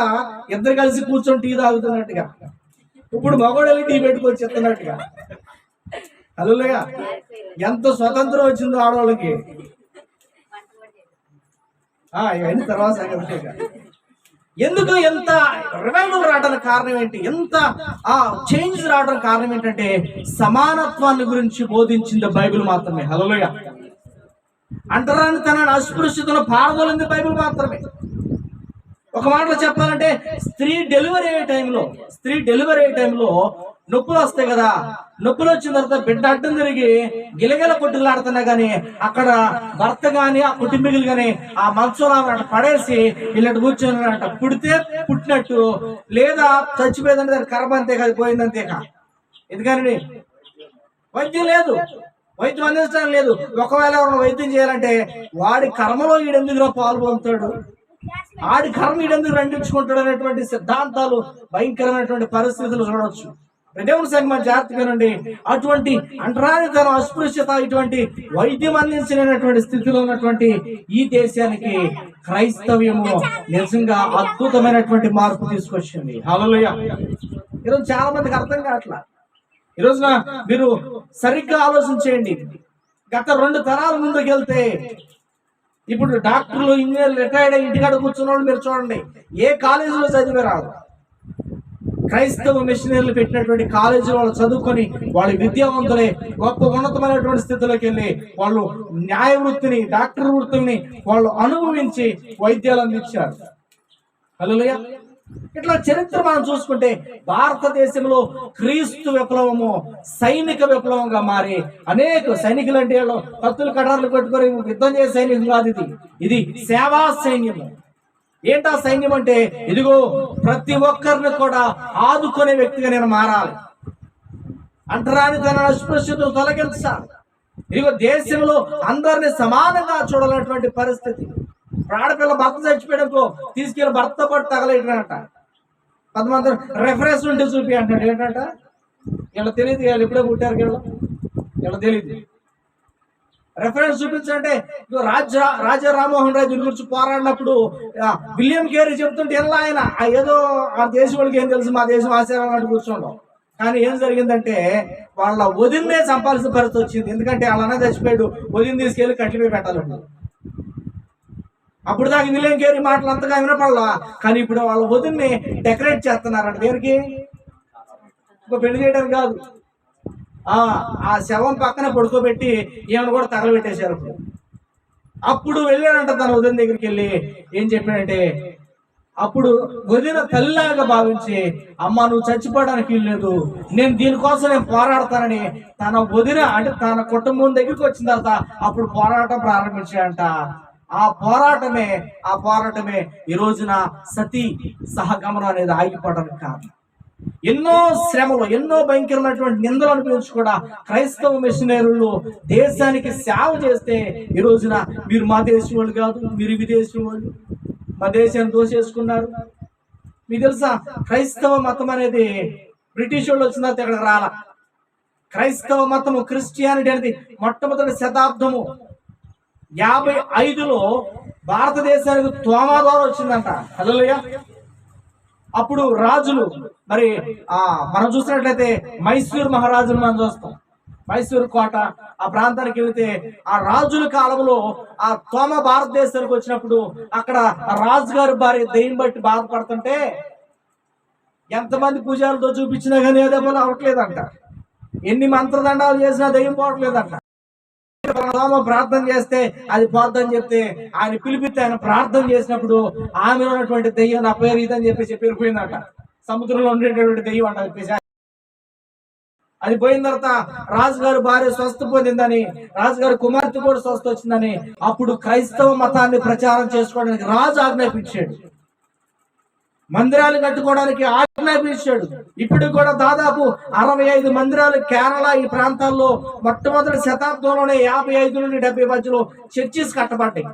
ఇద్దరు కలిసి కూర్చొని టీ తాగుతున్నట్టుగా, ఇప్పుడు మగవాళ్ళు టీ పెట్టుకొచ్చేస్తున్నట్టుగా. హల్లెలూయా. ఎంత స్వతంత్రం వచ్చిందో ఆడవాళ్ళకి. ఇవన్నీ తర్వాత ఎందుకు ఎంత రివైవల్ రావడానికి కారణం ఏంటి? ఎంత చేంజ్ రావడానికి కారణం ఏంటంటే సమానత్వాన్ని గురించి బోధించింది బైబిల్ మాత్రమే. హల్లెలూయా. అంటరాని తనని అస్పృశ్యతను పారదోలింది బైబిల్ మాత్రమే. ఒక మాటలో చెప్పాలంటే స్త్రీ డెలివరీ అయ్యే టైంలో నొప్పులు వస్తాయి కదా. నొప్పులు వచ్చిన తర్వాత బిడ్డ అడ్డం తిరిగి గిలగిల కొట్టులాడుతున్నా గానీ అక్కడ భర్త గాని ఆ కుటుంబీకులు గాని ఆ మంచంలో అట్ట పడేసి వీళ్ళకి కూర్చొని పుడితే పుట్టినట్టు, లేదా చచ్చిపోయేదంటే దాని కర్మ అంతే కాదు, పోయిందంతేకా. ఎందుకని వైద్యం లేదు, వైద్యం అందించడం లేదు. ఒకవేళ వైద్యం చేయాలంటే వాడి కర్మలో ఈడెందుకు పాల్పొందుతాడు, ఆడి కర్మ ఈడెందుకు రండించుకుంటాడు అనేటువంటి సిద్ధాంతాలు, భయంకరమైనటువంటి పరిస్థితులు చూడవచ్చు. దేవుని సంగమ జాగ్రత్తగానండి. అటువంటి అంటరానితనం, అస్పృశ్యత, ఇటువంటి వైద్యం అందించలేనటువంటి స్థితిలో ఉన్నటువంటి ఈ దేశానికి క్రైస్తవ్యము నిజంగా అద్భుతమైనటువంటి మార్పు తీసుకొచ్చింది. హల్లెలూయా. ఈరోజు చాలా మందికి అర్థం కావట్లా. ఈ రోజున మీరు సరిగ్గా ఆలోచించేయండి. గత 2 తరాల ముందుకు వెళ్తే ఇప్పుడు డాక్టర్లు, ఇంజనీర్లు రిటైర్డ్ అయ్యి ఇంటికాడ కూర్చున్న వాళ్ళు మీరు చూడండి, ఏ కాలేజీలో చదివే రాదు. క్రైస్తవ మిషనరీలు పెట్టినటువంటి కాలేజీ వాళ్ళు చదువుకొని వాళ్ళు విద్యావంతులే గొప్ప ఉన్నతమైనటువంటి స్థితిలోకి వెళ్ళి వాళ్ళు న్యాయ వృత్తిని, డాక్టర్ వృత్తిని వాళ్ళు అనుభవించి వైద్యాలు అందించారు. హల్లెలూయా. ఇట్లా చరిత్ర మనం చూసుకుంటే భారతదేశంలో క్రీస్తు విప్లవము సైనిక విప్లవంగా మారి అనేక సైనికులు అంటే కత్తులు కటార్లు కొట్టుకొని యుద్ధం చేసే సైనికం కాదు, ఇది సేవా సైన్యము. ఏంటా సైన్యం అంటే ఇదిగో ప్రతి ఒక్కరిని కూడా ఆదుకునే వ్యక్తిగా నేను మారాలి, అంటరాని తన అస్పృశ్యతను తొలగించాలి. ఇదిగో దేశంలో అందరినీ సమానంగా చూడాలన్నటువంటి పరిస్థితి. ఆడపిల్ల భర్త చచ్చిపోయడంతో తీసుకెళ్లి భర్త పాటు తగలేటంట. 10 మంది రెఫరెన్స్ ఉంటే చూపి అంటాడు. ఏంటంట వీళ్ళకి తెలియదు, వీళ్ళు ఇప్పుడే పుట్టారు, వీళ్ళకి తెలియదు. రెఫరెన్స్ చూపించంటే రాజా రామ్మోహన్ రాయ్ గురించి పోరాడినప్పుడు విలియం కేరీ చెప్తుంటే ఎలా ఆయన ఏదో ఆ దేశం వాళ్ళకి ఏం తెలుసు, మా దేశం ఆశ్చర్యం అంటూ కూర్చోండం. కానీ ఏం జరిగిందంటే వాళ్ళ వదిన్నే చంపాల్సిన పరిస్థితి వచ్చింది. ఎందుకంటే వాళ్ళనే చచ్చిపోయాడు, వదిన తీసుకెళ్లి కట్టిపోయి పెట్టాలండి. అప్పుడు దాకా విలియం కేరీ మాటలు అంతగా వినపడలా, కానీ ఇప్పుడు వాళ్ళ వదిన్ని డెకరేట్ చేస్తున్నారంట. దేనికి? ఇంకో పెళ్లి చేయడానికి కాదు, ఆ శవం పక్కన పడుకోబెట్టి ఏమైనా కూడా తగలబెట్టేశారు. అప్పుడు వెళ్ళాడంట తన వదిన దగ్గరికి వెళ్ళి ఏం చెప్పాడంటే, అప్పుడు వదిన తల్లిలాగా భావించి, అమ్మ నువ్వు చచ్చిపోవడానికి వీల్లేదు, దీనికోసం నేను పోరాడతానని తన వదిన అంటే తన కుటుంబం దగ్గరికి వచ్చిన తర్వాత అప్పుడు పోరాటం ప్రారంభించాడంట. ఆ పోరాటమే ఈ రోజున సతీ సహగమనం అనేది ఆగిపోవడానికి కారణం. ఎన్నో శ్రమలు, ఎన్నో భయంకరమైనటువంటి నిందలు అనిపించి కూడా క్రైస్తవ మిషనరీలు దేశానికి సేవ చేస్తే ఈ రోజున మీరు మా దేశం వాళ్ళు కాదు, మీరు విదేశం వాళ్ళు, మా దేశాన్ని దోసేసుకున్నారు. మీకు తెలుసా, క్రైస్తవ మతం అనేది బ్రిటిష్ వాళ్ళు వచ్చిన తర్వాత ఇక్కడికి రాల. క్రైస్తవ మతము, క్రిస్టియానిటీ అనేది మొట్టమొదటి శతాబ్దము 55లో భారతదేశానికి తోమా ద్వారా వచ్చిందంట. హల్లెలూయా. అప్పుడు రాజులు మరి మనం చూసినట్లయితే మైసూర్ మహారాజును మనం చూస్తాం. మైసూర్ కోట ఆ ప్రాంతానికి వెళితే ఆ రాజుల కాలంలో ఆ తోమ భారతదేశానికి వచ్చినప్పుడు అక్కడ రాజుగారి భార్య దెయ్యం బట్టి బాధపడుతుంటే ఎంతమంది పూజాలతో చూపించినా కానీ ఏదో పని అవట్లేదంట. ఎన్ని మంత్రదండాలు చేసినా దెయ్యం పోవట్లేదంట. ప్రార్థన చేస్తే అది పోద్దని చెప్తే ఆయన పిలిపిస్తే ఆయన ప్రార్థన చేసినప్పుడు ఆమె ఉన్నటువంటి దెయ్యం నా పేరు ఇదని చెప్పేసి పేరుపోయిందంట. సముద్రంలో ఉండేటటువంటి దెయ్యం అంట చెప్పేసి అది పోయిన తర్వాత రాజుగారి భార్య స్వస్థ పొందిందని, రాజుగారి కుమార్తె కూడా స్వస్థ వచ్చిందని అప్పుడు క్రైస్తవ మతాన్ని ప్రచారం చేసుకోవడానికి రాజు ఆజ్ఞాపించాడు. మందిరాలు కట్టుకోవడానికి ఆజ్ఞాపించాడు. ఇప్పుడు కూడా దాదాపు 65 మందిరాలు కేరళ ఈ ప్రాంతాల్లో మొట్టమొదటి శతాబ్దంలోనే 55 నుండి 70 మధ్యలో చర్చిస్ కట్టబడ్డాయి.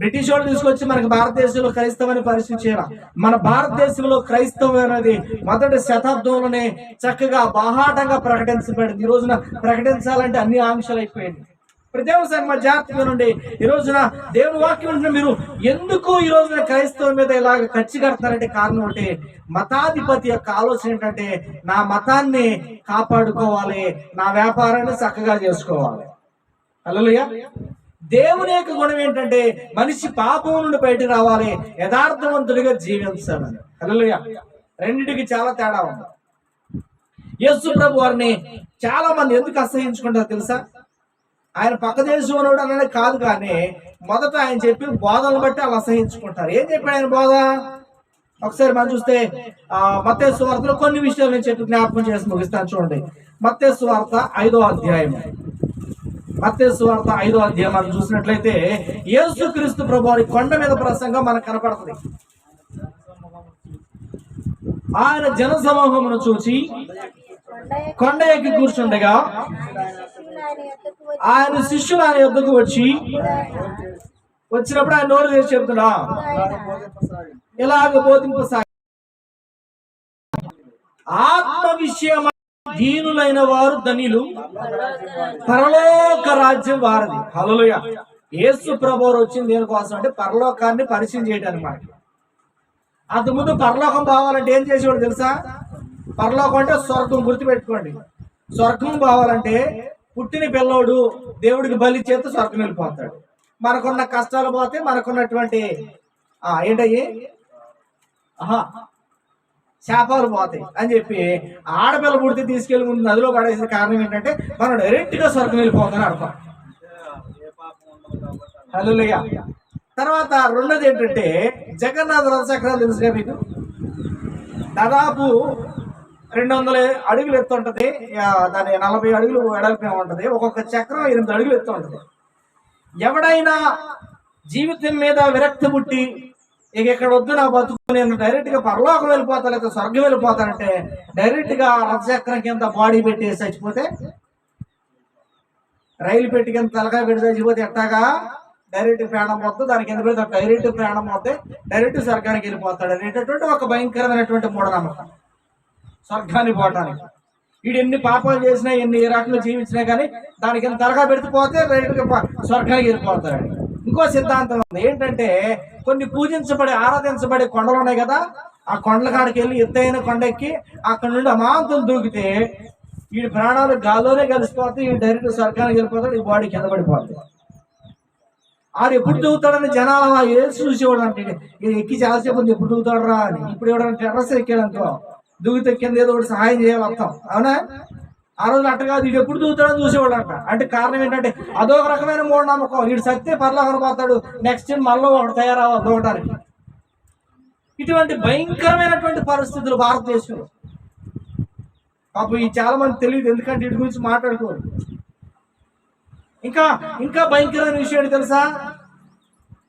బ్రిటిష్ వాళ్ళు తీసుకొచ్చి మనకి భారతదేశంలో క్రైస్తవాన్ని పరిస్థితి చేయాల. మన భారతదేశంలో క్రైస్తవం అనేది మొదటి శతాబ్దంలోనే చక్కగా బాహాటంగా ప్రకటించబడింది. ఈ రోజున ప్రకటించాలంటే అన్ని ఆంక్షలు అయిపోయింది. ప్రదేవసాన్ని మా జాగ్రత్తగా నుండి ఈ రోజున దేవుని వాక్యం ఉంటున్న మీరు ఎందుకు ఈ రోజున క్రైస్తవం మీద ఇలాగ ఖర్చు కడతారంటే కారణం అంటే మతాధిపతి యొక్క ఆలోచన ఏంటంటే నా మతాన్ని కాపాడుకోవాలి, నా వ్యాపారాన్ని చక్కగా చేసుకోవాలి. హల్లెలూయా. దేవుని యొక్క గుణం ఏంటంటే మనిషి పాపం నుండి బయటకు రావాలి, యథార్థవంతుడిగా జీవించాలని. హల్లెలూయా. రెండింటికి చాలా తేడా ఉంది. యేసు ప్రభు వారిని చాలా మంది ఎందుకు అసహించుకుంటారు తెలుసా? ఆయన పక్క దేశం ఉన్నవాడు అనేది కాదు, కానీ మొదట ఆయన చెప్పిన బోధనలు బట్టి వాళ్ళు అసహించుకుంటారు. ఏం చెప్పాడు ఆయన బోధ? ఒకసారి మనం చూస్తే మత్తయి సువార్తలో కొన్ని విషయాలు నేను చెప్పి జ్ఞాపకం చేసి ముగిస్తాను. చూడండి, మత్తయి సువార్త 5వ అధ్యాయం. మత్తయి సువార్త 5వ అధ్యాయం మనం చూసినట్లయితే యేసుక్రీస్తు ప్రభువారి కొండ మీద ప్రసంగం మనకు కనపడుతుంది. ఆయన జన సమూహమును చూచి కొండ ఎక్కి కూర్చుండగా ఆయన శిష్యులు ఆయన యొద్దకు వచ్చినప్పుడు ఆయన నోరు చేసి చెప్తున్నా ఇలాగ బోధింపసాగి, ఆత్మ విషయం దీనులైన వారు ధనిలు, పరలోక రాజ్యం వారిది. హల్లెలూయా. యేసు ప్రభువు వచ్చింది దేనికోసం అంటే పరలోకాన్ని పరిచయం చేయడానికి. మనకి అంతకుముందు పరలోకం పోవాలంటే ఏం చేసేవాడు తెలుసా? పరలోకం అంటే స్వర్గం. గుర్తుపెట్టుకోండి, స్వర్గం పోవాలంటే పుట్టిన పిల్లోడు దేవుడికి బలి చేస్తే స్వర్గం వెళ్ళిపోతాడు. మనకున్న కష్టాలు పోతే, మనకున్నటువంటి ఏంటయ్యి శాపాలు పోతాయి అని చెప్పి ఆడపిల్ల పుడితే తీసుకెళ్లి ముందు నదిలో పడేసిన కారణం ఏంటంటే మనం డైరెక్ట్ గా స్వర్గం వెళ్ళిపోతామని అర్థం. హల్లెలూయా. తర్వాత రెండోది ఏంటంటే జగన్నాథ రథచక్రాలు తెలుసుగా మీకు? దాదాపు 200 అడుగులు ఎత్తు ఉంటది. దాని 40 అడుగులు వెడల్పే ఉంటది. ఒక్కొక్క చక్రం 8 అడుగులు ఎత్తు ఉంటది. ఎవడైనా జీవితం మీద విరక్తి పుట్టి ఇక ఇక్కడ వద్దు నా బతుకు, నేను డైరెక్ట్ గా పరలోకం వెళ్ళిపోతా లేదా స్వర్గం వెళ్ళిపోతానంటే డైరెక్ట్ గా రథచక్రం కింద బాడీ పెట్టి చచ్చిపోతే, రైలు పెట్టి కింద తలకాయ పెట్టి చచ్చిపోతే ఎట్టాగా డైరెక్ట్ ప్రాణం పోతే, దానికి కింద పెడితే డైరెక్ట్ ప్రాణం పోతే డైరెక్ట్ స్వర్గానికి వెళ్ళిపోతాడు అనేటటువంటి ఒక భయంకరమైనటువంటి మూఢనమ్మకం. స్వర్గాన్ని పోవటానికి వీడు ఎన్ని పాపాలు చేసినా, ఎన్ని రకంగా జీవించినా కానీ దానికి కింద తలకాయ పెడితే పోతే డైరెక్ట్ గా స్వర్గానికి వెళ్ళిపోతాడు. ఇంకో సిద్ధాంతం ఉంది ఏంటంటే కొన్ని పూజించబడి ఆరాధించబడే కొండలు ఉన్నాయి కదా, ఆ కొండల కాడికి వెళ్ళి ఎత్తైన కొండ ఎక్కి అక్కడ నుండి అమాంతం దూకితే వీడి ప్రాణాలు గాల్లోనే కలిసిపోతే ఈ డైరెక్ట్ స్వర్గానికి వెళ్ళిపోతాడు, ఈ బాడీ కింద పడిపోతుంది. ఆడు ఎప్పుడు దూకుతాడని జనాలు ఏసి చూసేవాడు అంటే ఎక్కి చాలాసేపు ఉంది, ఎప్పుడు దూకుతాడు రా అని. ఇప్పుడు ఎవడన్నా టెర్రస్ ఎక్కాడనుకో దూకితే కింద ఏదో ఒకటి సహాయం చేయాలి అర్థం, అవునా? ఆ రోజు అట్ట కాదు, వీడు ఎప్పుడు చూస్తాడని చూసేవాళ్ళు అంట. అంటే కారణం ఏంటంటే అదొక రకమైన మూఢనమ్మకం. వీడు సత్తే పర్లోకన పోతాడు, నెక్స్ట్ మళ్ళీ ఒకటి తయారవ్వాలి దూకడానికి. ఇటువంటి భయంకరమైనటువంటి పరిస్థితులు భారతదేశంలో. పాపం ఈ చాలా మంది తెలియదు, ఎందుకంటే వీటి గురించి మాట్లాడుకోరు. ఇంకా ఇంకా భయంకరమైన విషయం ఏంటి తెలుసా?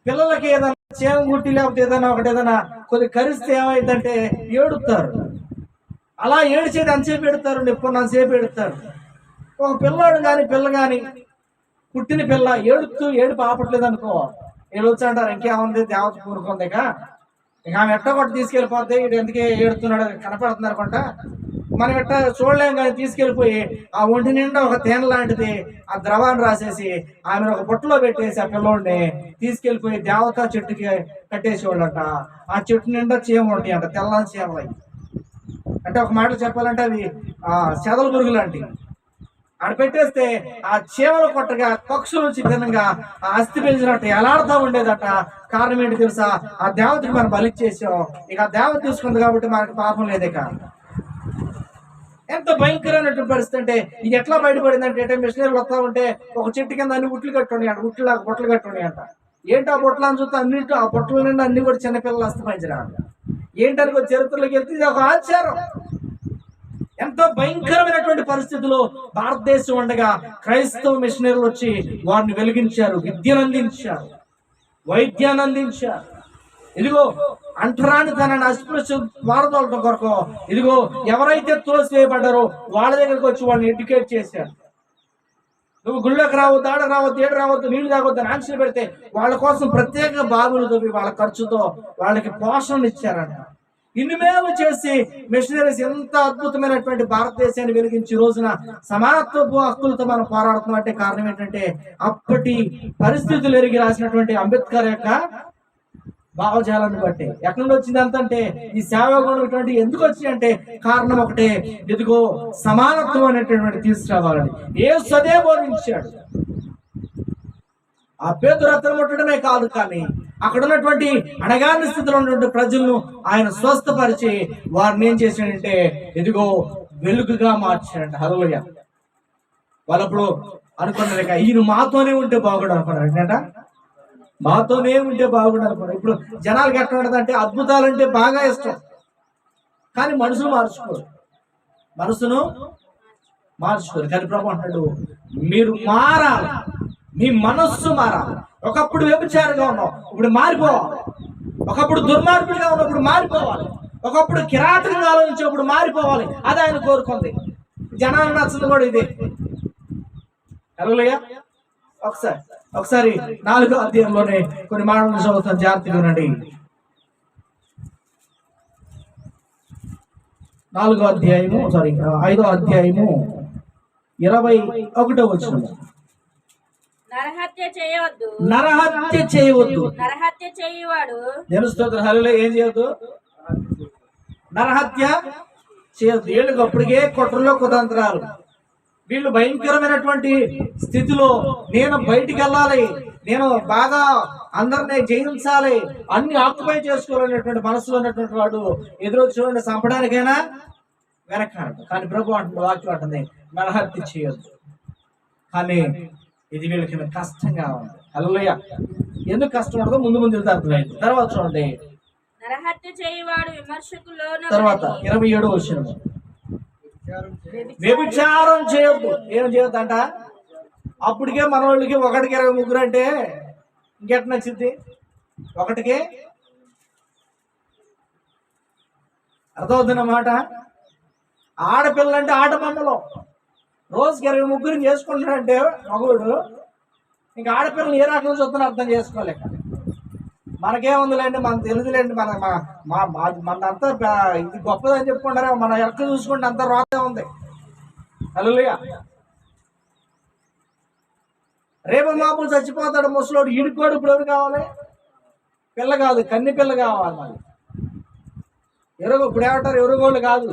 పిల్లలకి ఏదైనా చేయం గుట్టి లేకపోతే ఏదైనా కొద్ది కరిస్తే ఏమైందంటే ఏడుస్తారు. అలా ఏడిచేది అంతసేపు ఎడతారు, ఎప్పుడున్నంతసేపు ఎడతారు. ఒక పిల్లాడు కానీ పిల్ల కానీ పుట్టిన పిల్ల ఏడుపు ఆపట్లేదు అనుకో, వీళ్ళు వచ్చి అంటారు ఇంకేముంది దేవత కూరుకుంది, ఇక ఆమె ఎట్ట కొట్టి తీసుకెళ్ళిపోతే వీడు ఎందుకే ఏడుతున్నాడు కనపడుతున్నారు కొంట. మనం ఎట్ట చూడలేం కానీ తీసుకెళ్ళిపోయి ఆ ఒంటి నిండా ఒక తేనె లాంటిది ఆ ద్రవాన్ని రాసేసి ఆమెను ఒక బుట్టలో పెట్టేసి ఆ పిల్లోడిని తీసుకెళ్ళిపోయి దేవతా చెట్టుకి కట్టేసేవాళ్ళంట. ఆ చెట్టు నిండా చీమలు ఉంటాయి అంట, తెల్లని చీమలు. అంటే ఒక మాట చెప్పాలంటే అవి చెదల పురుగు లాంటివి. ఆడ పెట్టేస్తే ఆ చీమలు కొట్టగా పక్షులు నుంచి భిన్నంగా ఆ అస్థి పెంచినట్టు ఎలాడుతూ ఉండేదట. కారణం ఏంటి తెలుసా? ఆ దేవతకి మనం బలిచ్చేసాం, ఇక ఆ దేవత తీసుకుంది కాబట్టి మనకి పాపం లేదే. ఎంత భయంకరమైనటువంటి పరిస్థితి అంటే ఇది ఎట్లా బయటపడిందంటే, మిషనరీలు వస్తా ఉంటే ఒక చెట్టు కింద అన్ని ఉట్లు కట్టుకుని అంట, బొట్టలు కట్టుకుని అంట. ఏంటి ఆ బొట్టలు అని చూస్తే అన్నింటి ఆ బొట్టల నిండా అన్ని కూడా చిన్నపిల్లలు అస్తమించరా. ఏంటనుకో చరిత్రలోకి వెళ్తే ఇది ఒక ఆచారం. ఎంతో భయంకరమైనటువంటి పరిస్థితుల్లో భారతదేశం ఉండగా క్రైస్తవ మిషనరీలు వచ్చి వారిని వెలిగించారు, విద్యను అందించారు, వైద్యాన్ని అందించారు. ఇదిగో అంటరాని తనని అస్పృశ్య వారదోలటం కొరకు ఇదిగో ఎవరైతే తోసివేయబడ్డారో వాళ్ళ దగ్గరికి వచ్చి వాళ్ళని ఎడ్యుకేట్ చేశారు. నువ్వు గుళ్ళకి రావద్దు, ఆడ రావద్దు, ఏడు రావద్దు, నీళ్లు తాగొద్దు అని ఆంక్షలు పెడితే వాళ్ళ కోసం ప్రత్యేక బాగులు తవ్వి వాళ్ళ ఖర్చుతో వాళ్ళకి పోషణలు ఇచ్చారంట. ఇన్ని మేలు చేసి మిషనరీస్ ఎంత అద్భుతమైనటువంటి భారతదేశాన్ని వెలిగించి రోజున సమానత్వపు హక్కులతో మనం పోరాడుతున్నాం అంటే కారణం ఏంటంటే అప్పటి పరిస్థితులు ఎరిగి రాసినటువంటి అంబేద్కర్ యొక్క భావజాలాన్ని బట్టి. ఎక్కడి నుండి వచ్చింది అంతంటే ఈ సేవాగుణం ఎందుకు వచ్చింది అంటే కారణం ఒకటే, ఇదిగో సమానత్వం అనేటటువంటి తీసుకురావాలని యేసు అదే బోధించాడు. ఆ పేతురు రత్నం ముట్టడమే కాదు, కానీ అక్కడ ఉన్నటువంటి అణగారిన స్థితిలో ఉన్నటువంటి ప్రజలను ఆయన స్వస్థపరిచి వారిని ఏం చేశాడంటే ఇదిగో వెలుగుగా మార్చాడంట. హల్లెలూయా. వాళ్ళప్పుడు అనుకున్నారు ఈయన మాతోనే ఉంటే బాగుండు అనుకున్నారు. ఏంటంట మాతోనే ఉంటే బాగుండు అనుకున్నారు. ఇప్పుడు జనాలకి ఎట్లా ఉంటుందంటే అద్భుతాలంటే బాగా ఇష్టం, కానీ మనసును మార్చుకోరు. కానీ ప్రభు అంటాడు మీరు మారాలి, మీ మనస్సు మారాలి. ఒకప్పుడు వ్యభిచారంగా ఉన్నావు, ఇప్పుడు మారిపోవాలి. ఒకప్పుడు దుర్మార్గుడిగా ఉన్నప్పుడు మారిపోవాలి. ఒకప్పుడు కిరాతకంగా ఆలోచించినప్పుడు మారిపోవాలి. అది ఆయన కోరుకుంది. జనాలు నచ్చదు కూడా ఇదే. హల్లెలూయా. ఒకసారి 4వ అధ్యాయంలోనే కొన్ని మాటలు చదువుతాను, జాగ్రత్తగా వినండి. 5వ అధ్యాయము 21వ వచనం. నరహత్య చేయవద్దు. నరహత్య చేయువాడు తెలుస్తుంది. హల్లెలూయా. ఏం చేయొద్దు? నరహత్య చేయొద్దు. వీళ్ళకి అప్పటికే కుట్రలో కుతంత్రాలు. వీళ్ళు భయంకరమైనటువంటి స్థితిలో నేను బయటికి వెళ్ళాలి, నేను బాగా అందరినీ జయించాలి, అన్ని ఆక్యుపై చేసుకోవాలనేటువంటి మనసులో ఉన్నటువంటి వాడు ఎదురు చూడండి చంపడానికైనా వెనకాడు. కానీ ప్రభు అంటుంది, వాక్యం అంటుంది నరహత్య చేయొద్దు. కానీ ఇది వీళ్ళకి కష్టంగా ఉంది. హల్లెలూయా. ఎందుకు కష్టం ఉండదో ముందు అర్థమైంది. తర్వాత చూడండి, నరహత్య చేయువాడు విమర్శకుల్లో. తర్వాత 27వ వచనం. వ్యభిచారం చేయొద్దు. ఏం చేయొద్దు అంట? అప్పటికే మన వాళ్ళకి 1కి 23 అంటే ఇంకెట్ నచ్చింది? 1కి అర్థమవుతున్నమాట. ఆడపిల్ల అంటే ఆట బొమ్మలో రోజుకి 23 చేసుకుంటాడంటే మగవుడు, ఇంకా ఆడపిల్లని ఏ రకంగా చూస్తున్నా అర్థం చేసుకోలేక. మనకేముందిలేండి, మనకు తెలుదులేండి, మనంతా ఇది గొప్పదని చెప్పుకుంటారా, మన ఎక్క చూసుకుంటే అంత రోతే ఉంది. హల్లెలూయా. రేపు మామూలు చచ్చిపోతాడు ముసలోడు, ఈడుకోడు. ఇప్పుడు ఎవరు కావాలి? పిల్ల కాదు, కన్ని పిల్ల కావాలి. మళ్ళీ ఇప్పుడు ఏమంటారు, ఎరుగోళ్ళు కాదు,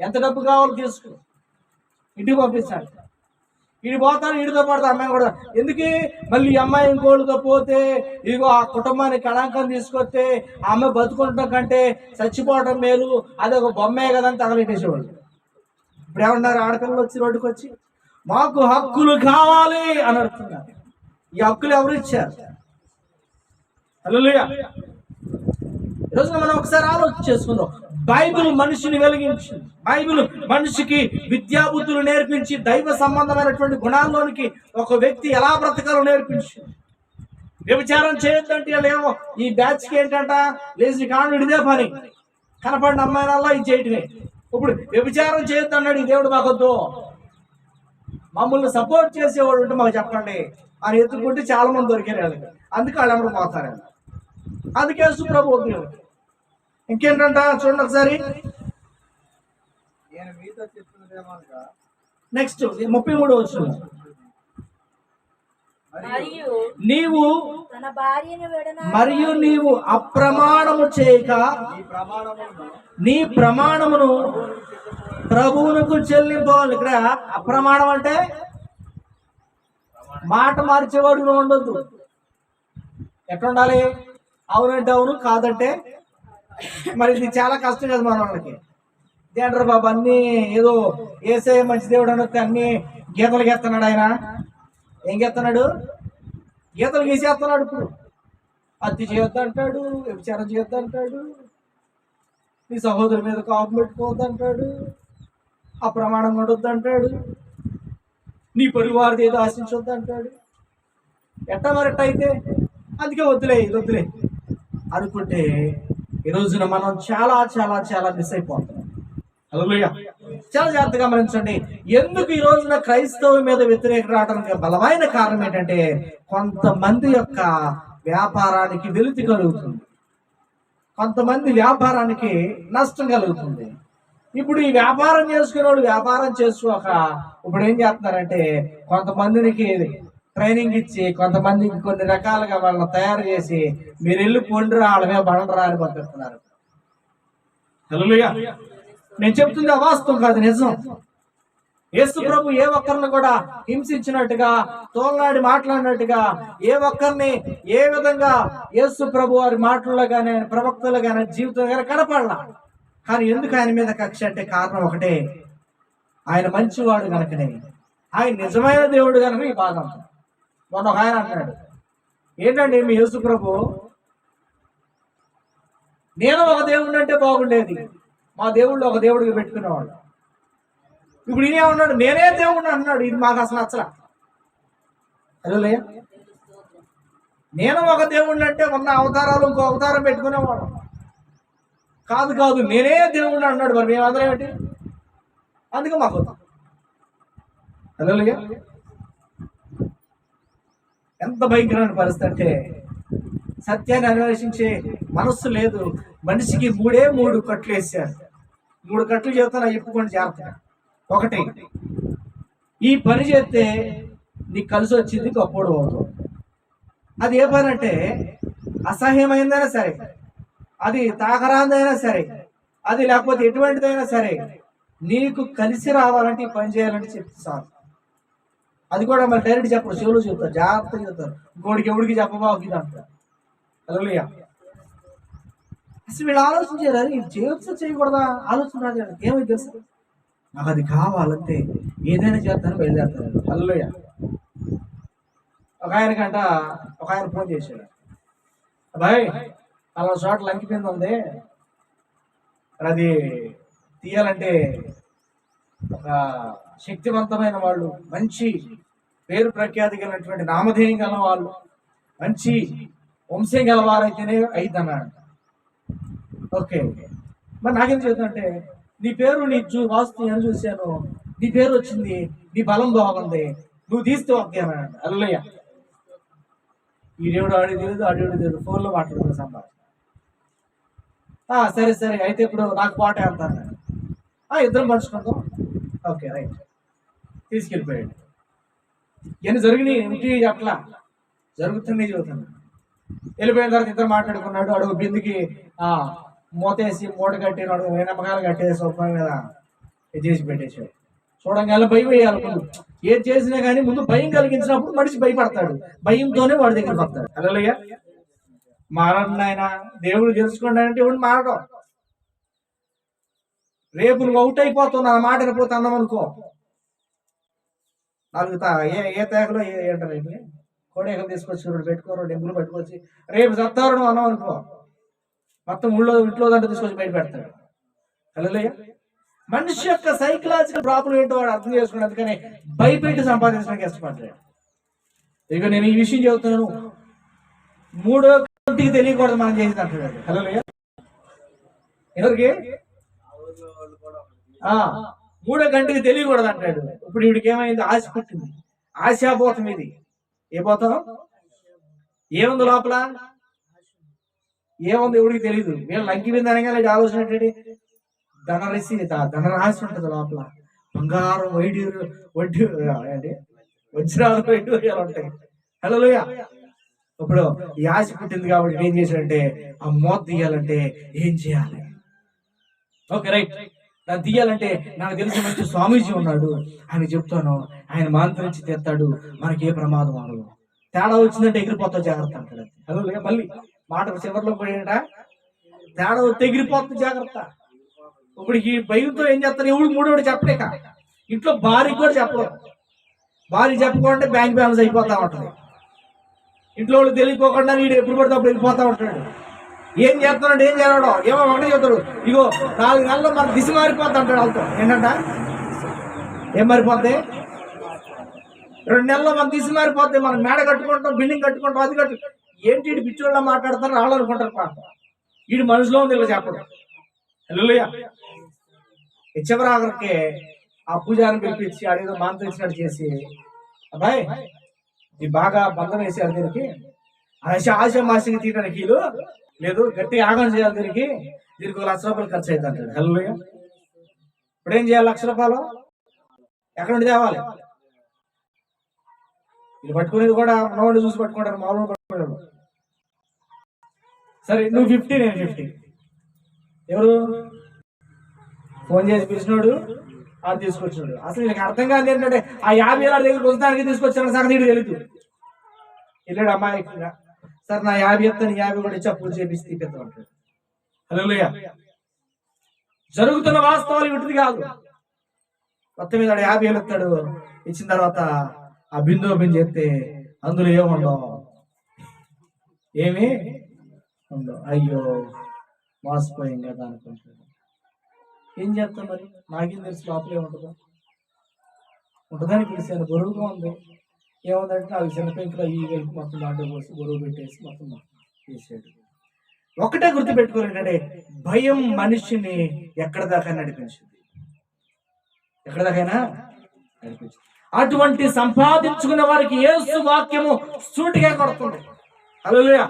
ఎంత డబ్బు కావాలో తీసుకో, ఇంటికి పంపించాలి. వీడు పోతాను, వీడితో పడతా అమ్మాయి కూడా. ఎందుకు మళ్ళీ అమ్మాయి ఇంకోళ్ళతో పోతే ఇదిగో ఆ కుటుంబానికి కళంకం తీసుకొస్తే ఆ అమ్మాయి బతుకుండటం కంటే చచ్చిపోవటం మేలు, అది ఒక బొమ్మే కదా అని తగలెట్టేసేవాళ్ళు. ఇప్పుడు ఏమన్నారు? ఆడపిల్లలు వచ్చి రోడ్డుకు వచ్చి మాకు హక్కులు కావాలి అని అడుగుతున్నారు. ఈ హక్కులు ఎవరు ఇచ్చారు? హల్లెలూయా. ఈరోజు మనం ఒకసారి ఆలోచన చేసుకుందాం. బైబిల్ మనిషిని వెలిగించింది. బైబిల్ మనిషికి విద్యాబుద్ధులు నేర్పించి దైవ సంబంధమైనటువంటి గుణాల్లోనికి ఒక వ్యక్తి ఎలా బ్రతకాలో నేర్పించింది. వ్యభిచారం చేయొద్దంటే లేవో ఈ బ్యాచ్కి ఏంటంట, లేచి కానుడు ఇదే పని, కనపడిన అమ్మాయినల్లా ఇది చేయటమే. ఇప్పుడు వ్యభిచారం చేయొద్దు అన్నాడు ఈ దేవుడు, మాకొద్దు, మమ్మల్ని సపోర్ట్ చేసేవాడు ఉంటే మాకు చెప్పండి అని ఎత్తుకుంటే చాలా మంది దొరికారు. అందుకే వాళ్ళు ఎవరు పోతారు. అందుకే సుప్రభు వద్దు. ఇంకేంటంట చూడండి ఒకసారి, నెక్స్ట్ 33 వచ్చిన, నీవు తన భార్యను మరియు నీవు అప్రమాణము చేయక నీ ప్రమాణమును ప్రభువునకు చెల్లింపవాలి. ఇక్కడ అప్రమాణం అంటే మాట మార్చేవాడు ఉండొద్దు. ఎట్లా ఉండాలి? అవునంటే అవును, కాదంటే మరి ఇది చాలా కష్టం కదా మన వాళ్ళకి. ఇదేంటారు బాబు, అన్ని ఏదో ఏసే మంచి దేవుడు అని అన్ని గీతలు గీస్తున్నాడు. ఆయన ఏం గీస్తున్నాడు? గీతలు గీసేస్తున్నాడు. ఇప్పుడు అతి చేయొద్దు అంటాడు, వ్యభిచారం చేయొద్దు అంటాడు, నీ సహోదరు మీద కాపు పెట్టుకోవద్దు అంటాడు, అప్రమాణం ఉండొద్దు అంటాడు, నీ పరివారిది ఏదో ఆశించొద్దు అంటాడు. ఎట్టా మరెట్ట అయితే అందుకే వద్దులే, ఇది వద్దులే అనుకుంటే ఈ రోజున మనం చాలా చాలా చాలా మిస్ అయిపోతున్నాం. హల్లెలూయా. చాలా జాగ్రత్తగా గమనించండి. ఎందుకు ఈ రోజున క్రైస్తవ మీద వ్యతిరేక రావడానికి బలమైన కారణం ఏంటంటే కొంతమంది యొక్క వ్యాపారానికి వెలితి కలుగుతుంది, కొంతమంది వ్యాపారానికి నష్టం కలుగుతుంది. ఇప్పుడు ఈ వ్యాపారం చేసుకునే వాళ్ళు వ్యాపారం చేసుకోక ఇప్పుడు ఏం చేస్తున్నారంటే కొంతమందికి ట్రైనింగ్ ఇచ్చి కొంతమందికి కొన్ని రకాలుగా వాళ్ళని తయారు చేసి మీరు వెళ్ళి పొండిరా, వాళ్ళ మీద బండరా అని పంపిస్తున్నారు. హల్లెలూయా. నేను చెప్తుంది అవాస్తవం కాదు, నిజం. యేసు ప్రభు ఏ ఒక్కరిని కూడా హింసించినట్టుగా, తోలనాడి మాట్లాడినట్టుగా ఏ ఒక్కరిని ఏ విధంగా యేసు ప్రభు వారి మాటల్లో కానీ ప్రవక్తలు కానీ జీవితం కానీ కనపడలా. కానీ ఎందుకు ఆయన మీద కక్ష అంటే కారణం ఒకటే, ఆయన మంచివాడు కనుకనే, ఆయన నిజమైన దేవుడు కనుక ఈ బాధ. మొన్న ఒక ఆయన అంటున్నాడు, ఏంటండి మీ యేసు ప్రభు, నేను ఒక దేవుడు అంటే బాగుండేది, మా దేవుళ్ళు ఒక దేవుడికి పెట్టుకునేవాళ్ళు. ఇప్పుడు ఈయన ఉన్నాడు, నేనే దేవుడిని అన్నాడు. ఇది మాకు అసలు నచ్చలా. అదే నేను ఒక దేవుడిని అంటే ఉన్న అవతారాలు ఇంకో అవతారం పెట్టుకునేవాడు. కాదు కాదు నేనే దేవుడిని అన్నాడు. మరి మేమందరం ఏమిటి? అందుకే మాకు అదే ఎంత భయంకరమైన పరిస్థితి అంటే సత్యాన్ని అన్వేషించే మనస్సు లేదు మనిషికి. 3 కట్లు వేసారు. 3 కట్లు చెబుతాను, ఇప్పుకొని జాగ్రత్తగా. ఒకటి, ఈ పని చేస్తే నీకు కలిసి వచ్చింది, గొప్పడు అవుతావు. అది ఏ పని అంటే అసహ్యమైందైనా సరే, అది తాకరాందైనా సరే, అది లేకపోతే ఎటువంటిదైనా సరే, నీకు కలిసి రావాలంటే ఈ పని చేయాలంటే చెప్తాను. అది కూడా మరి డైరెక్ట్ చెప్పరు, చెవులు చెప్తారు, జాగ్రత్తగా చెప్తారు. ఇంకోటికి ఎవడికి చెప్పబాకు ఇది అంటారు. హల్లెలూయా. అసలు వీళ్ళు ఆలోచించారు, ఇది చేయొచ్చా చేయకూడదా ఆలోచన రాదు. ఏమైంది తెలుసు, నాకు అది కావాలంటే ఏదైనా చేస్తాను, బయలుదేరుతాను. హల్లెలూయా. ఒక ఆయన ఫోన్ చేశాడు, అబ్బాయి అలా చోట లంకిపోయింది ఉంది, అది తీయాలంటే ఒక శక్తివంతమైన వాళ్ళు, మంచి పేరు ప్రఖ్యాతి కలిగినటువంటి నామధేయం గల వాళ్ళు, మంచి వంశం గలవారైతేనే అయిద్దన్నాడు. ఓకే, మరి నాకేం చేద్దంటే నీ పేరు నీ వాస్తు అని చూశాను, నీ పేరు వచ్చింది, నీ బలం బాగుంది, నువ్వు తీస్తే ఓకే అన్నాడు. అల్లయ్య ఈ దేవుడు ఆడి తెలియదు, ఆడేడు తెలియదు, ఫోన్లో మాట్లాడుతున్న సంభాషణ. సరే సరే అయితే ఇప్పుడు నాకు పాట వెళ్తాను, ఇద్దరం పంచుకుందాం. Okay right, తీసుకెళ్ళిపోయాడు. ఇవన్నీ జరిగినాయి, ఇంటి అట్లా జరుగుతుంది చదువుతుంది. వెళ్ళిపోయిన తర్వాత ఇద్దరు మాట్లాడుకున్నాడు. అడుగు బిందుకి మూతేసి మూట కట్టి నమ్మకాలు కట్టేసి ఒప్ప మీద చేసి పెట్టేసాడు. చూడంగానే భయం వేయాలి. ముందు ఏది చేసినా కానీ ముందు భయం కలిగించినప్పుడు మనిషి భయపడతాడు, భయంతోనే వాడి దగ్గర పడతాడు. హల్లెలూయా. మారండి ఆయన, దేవుడు తెలుసుకోండి అంటే ఎవడు మారడం. రేపు నువ్వు అవుట్ అయిపోతావు నా మాట వినపోతే అన్నాం అనుకో, నాలుగు ఏ తేగలో ఏంటారు ఏంటి కోడేకలు తీసుకొచ్చి రెండు పెట్టుకోరు డెంగులు పట్టుకొచ్చి రేపు చత్తారు నువ్వు అన్నాం అనుకో, మొత్తం ఇంట్లో దాంట్లో తీసుకొచ్చి బయట పెడతాడు. హల్లెలూయా. మనిషి యొక్క సైకలాజికల్ ప్రాబ్లం ఏంటో వాడు అర్థం చేసుకుని అందుకని భయపెట్టి సంపాదించడానికి ఇష్టపడ్డాడు. ఇక నేను ఈ విషయం చెబుతున్నాను, మూడో కంటికి తెలియకూడదు మనం చేసింది అంటాడు. హల్లెలూయా. ఎవరికి మూడో కంటికి తెలియకూడదు అంటాడు. ఇప్పుడు వీడికి ఏమైంది? ఆశ పుట్టింది, ఆశాపోతం. ఇది ఏ పోతాం? ఏముంది లోపల? ఏముంది ఎవడికి తెలియదు. వీళ్ళు లంకిపోయింది అనగానే ఆలోచన ఏంటంటే ధనరాశి ఉంటుంది లోపల. బంగారం వడ్డీ అంటే వజ్రాలు వైడూర్యాలు ఉంటాయి. హల్లెలూయా. ఇప్పుడు ఈ ఆశ పుట్టింది కాబట్టి ఏం చేశాడంటే ఆ మోత తీయాలంటే ఏం చేయాలి? ఓకే రైట్, దాన్ని తీయాలంటే నాకు తెలిసి మంచి స్వామీజీ ఉన్నాడు, ఆయన చెప్తాను, ఆయన మంత్రించి తెస్తాడు, మనకి ఏ ప్రమాదం అవ్వదు. తేడా వచ్చిందంటే ఎగిరిపోతావు జాగ్రత్త అంటాడు. హల్లెలూయా. మళ్ళీ మాట చివరిలో పోయేట తేడా వస్తే ఎగిరిపోతుంది జాగ్రత్త. ఇప్పుడు ఈ భయంతో ఏం చేస్తారు? ఎవడు మూడోడు చెప్పలేక ఇంట్లో భార్యకి కూడా చెప్పడం. భార్య చెప్పుకోండి బ్యాంక్ బ్యాలెన్స్ అయిపోతా ఉంటుంది. ఇంట్లో వాళ్ళు తెలియకోకుండా వీడు ఎప్పుడు పడితే అప్పుడు వెళ్ళిపోతా ఉంటాడు. ఏం చేస్తున్నాడు, ఏం చేయడం ఏమో ఒకటే చెప్తాడు, ఇగో 4 నెలల్లో మన దిశ మారిపోతా అంటాడు. వాళ్ళతో ఏంటంట ఏం మారిపోద్ది? 2 నెలల్లో మన దిశ మారిపోద్ది. మనం మేడ కట్టుకుంటాం, బిల్డింగ్ కట్టుకుంటాం, అది కట్టు. ఏంటి వీడు పిచ్చోళ్ళ మాట్లాడతారు, రాళ్ళు అనుకుంటారు పాట. వీడు మనసులో ఉంది ఇలా చెప్పడం. హల్లెలూయా. చివరి ఆఖరికి ఆ పూజారిని పిలిపించి అడిగిన మాంత్రించినట్టు చేసి, అబ్బాయి ఇది బాగా బంధం వేసారు దీనికి, ఆశమాసిగా తీయడానికి వీలు లేదు, గట్టి యాగం చేయాలి దీనికి 1 లక్ష రూపాయలు ఖర్చు అవుతుంది అంటాడు. హల్లెలూయా. ఇప్పుడు ఏం చేయాలి? 1 లక్ష రూపాయలు ఎక్కడ నుండి తేవాలి? వీళ్ళు పట్టుకునేది కూడా ఉన్నవాళ్ళు చూసి పట్టుకుంటారు, మామూలు పట్టుకుంటారు. సరే నువ్వు 50 నేను 50. ఎవరు ఫోన్ చేసి పిలిచినోడు అది తీసుకొచ్చినాడు. అసలు నీకు అర్థం కాదు ఏంటంటే ఆ 50,000 దగ్గరికి వస్తానికి తీసుకొచ్చాను సగం నీకు తెలియదు. వెళ్ళాడు అమ్మాయి, సార్ నా 50 ఎత్తాను, 50 కూడా ఇచ్చా పూజ చేపిస్తే తీపెత్తా అంటాడు. హల్లెలూయా. జరుగుతున్న వాస్తవాలు విటిది కాదు. మొత్తం మీద 50,000 ఎత్తాడు. ఇచ్చిన తర్వాత ఆ బిందు ఓపెన్ చేస్తే అందులో ఏముండవు, ఏమి ఉండవు. అయ్యో మోసపోయాం కదా అనుకుంటాడు. ఏం చేస్తాం మరి? నాకేం తెలుసు లోపలే ఉంటుందా? ఉంటుందని పిలిచాను, బరువుగా ఉంది. ఏముందంటే నాకు చిన్నపెంకులో ఈ వెళ్ళి మొత్తం దాంట్లో పోసి బరువు పెట్టేసి మొత్తం చేసాడు. ఒకటే గుర్తు పెట్టుకోలేంటే భయం మనిషిని ఎక్కడ దాకా నడిపించింది, ఎక్కడ దాకైనా నడిపించింది. అటువంటి సంపాదించుకునే వారికి యేసు వాక్యము సూటిగా కొడుతుంది. హల్లెలూయా.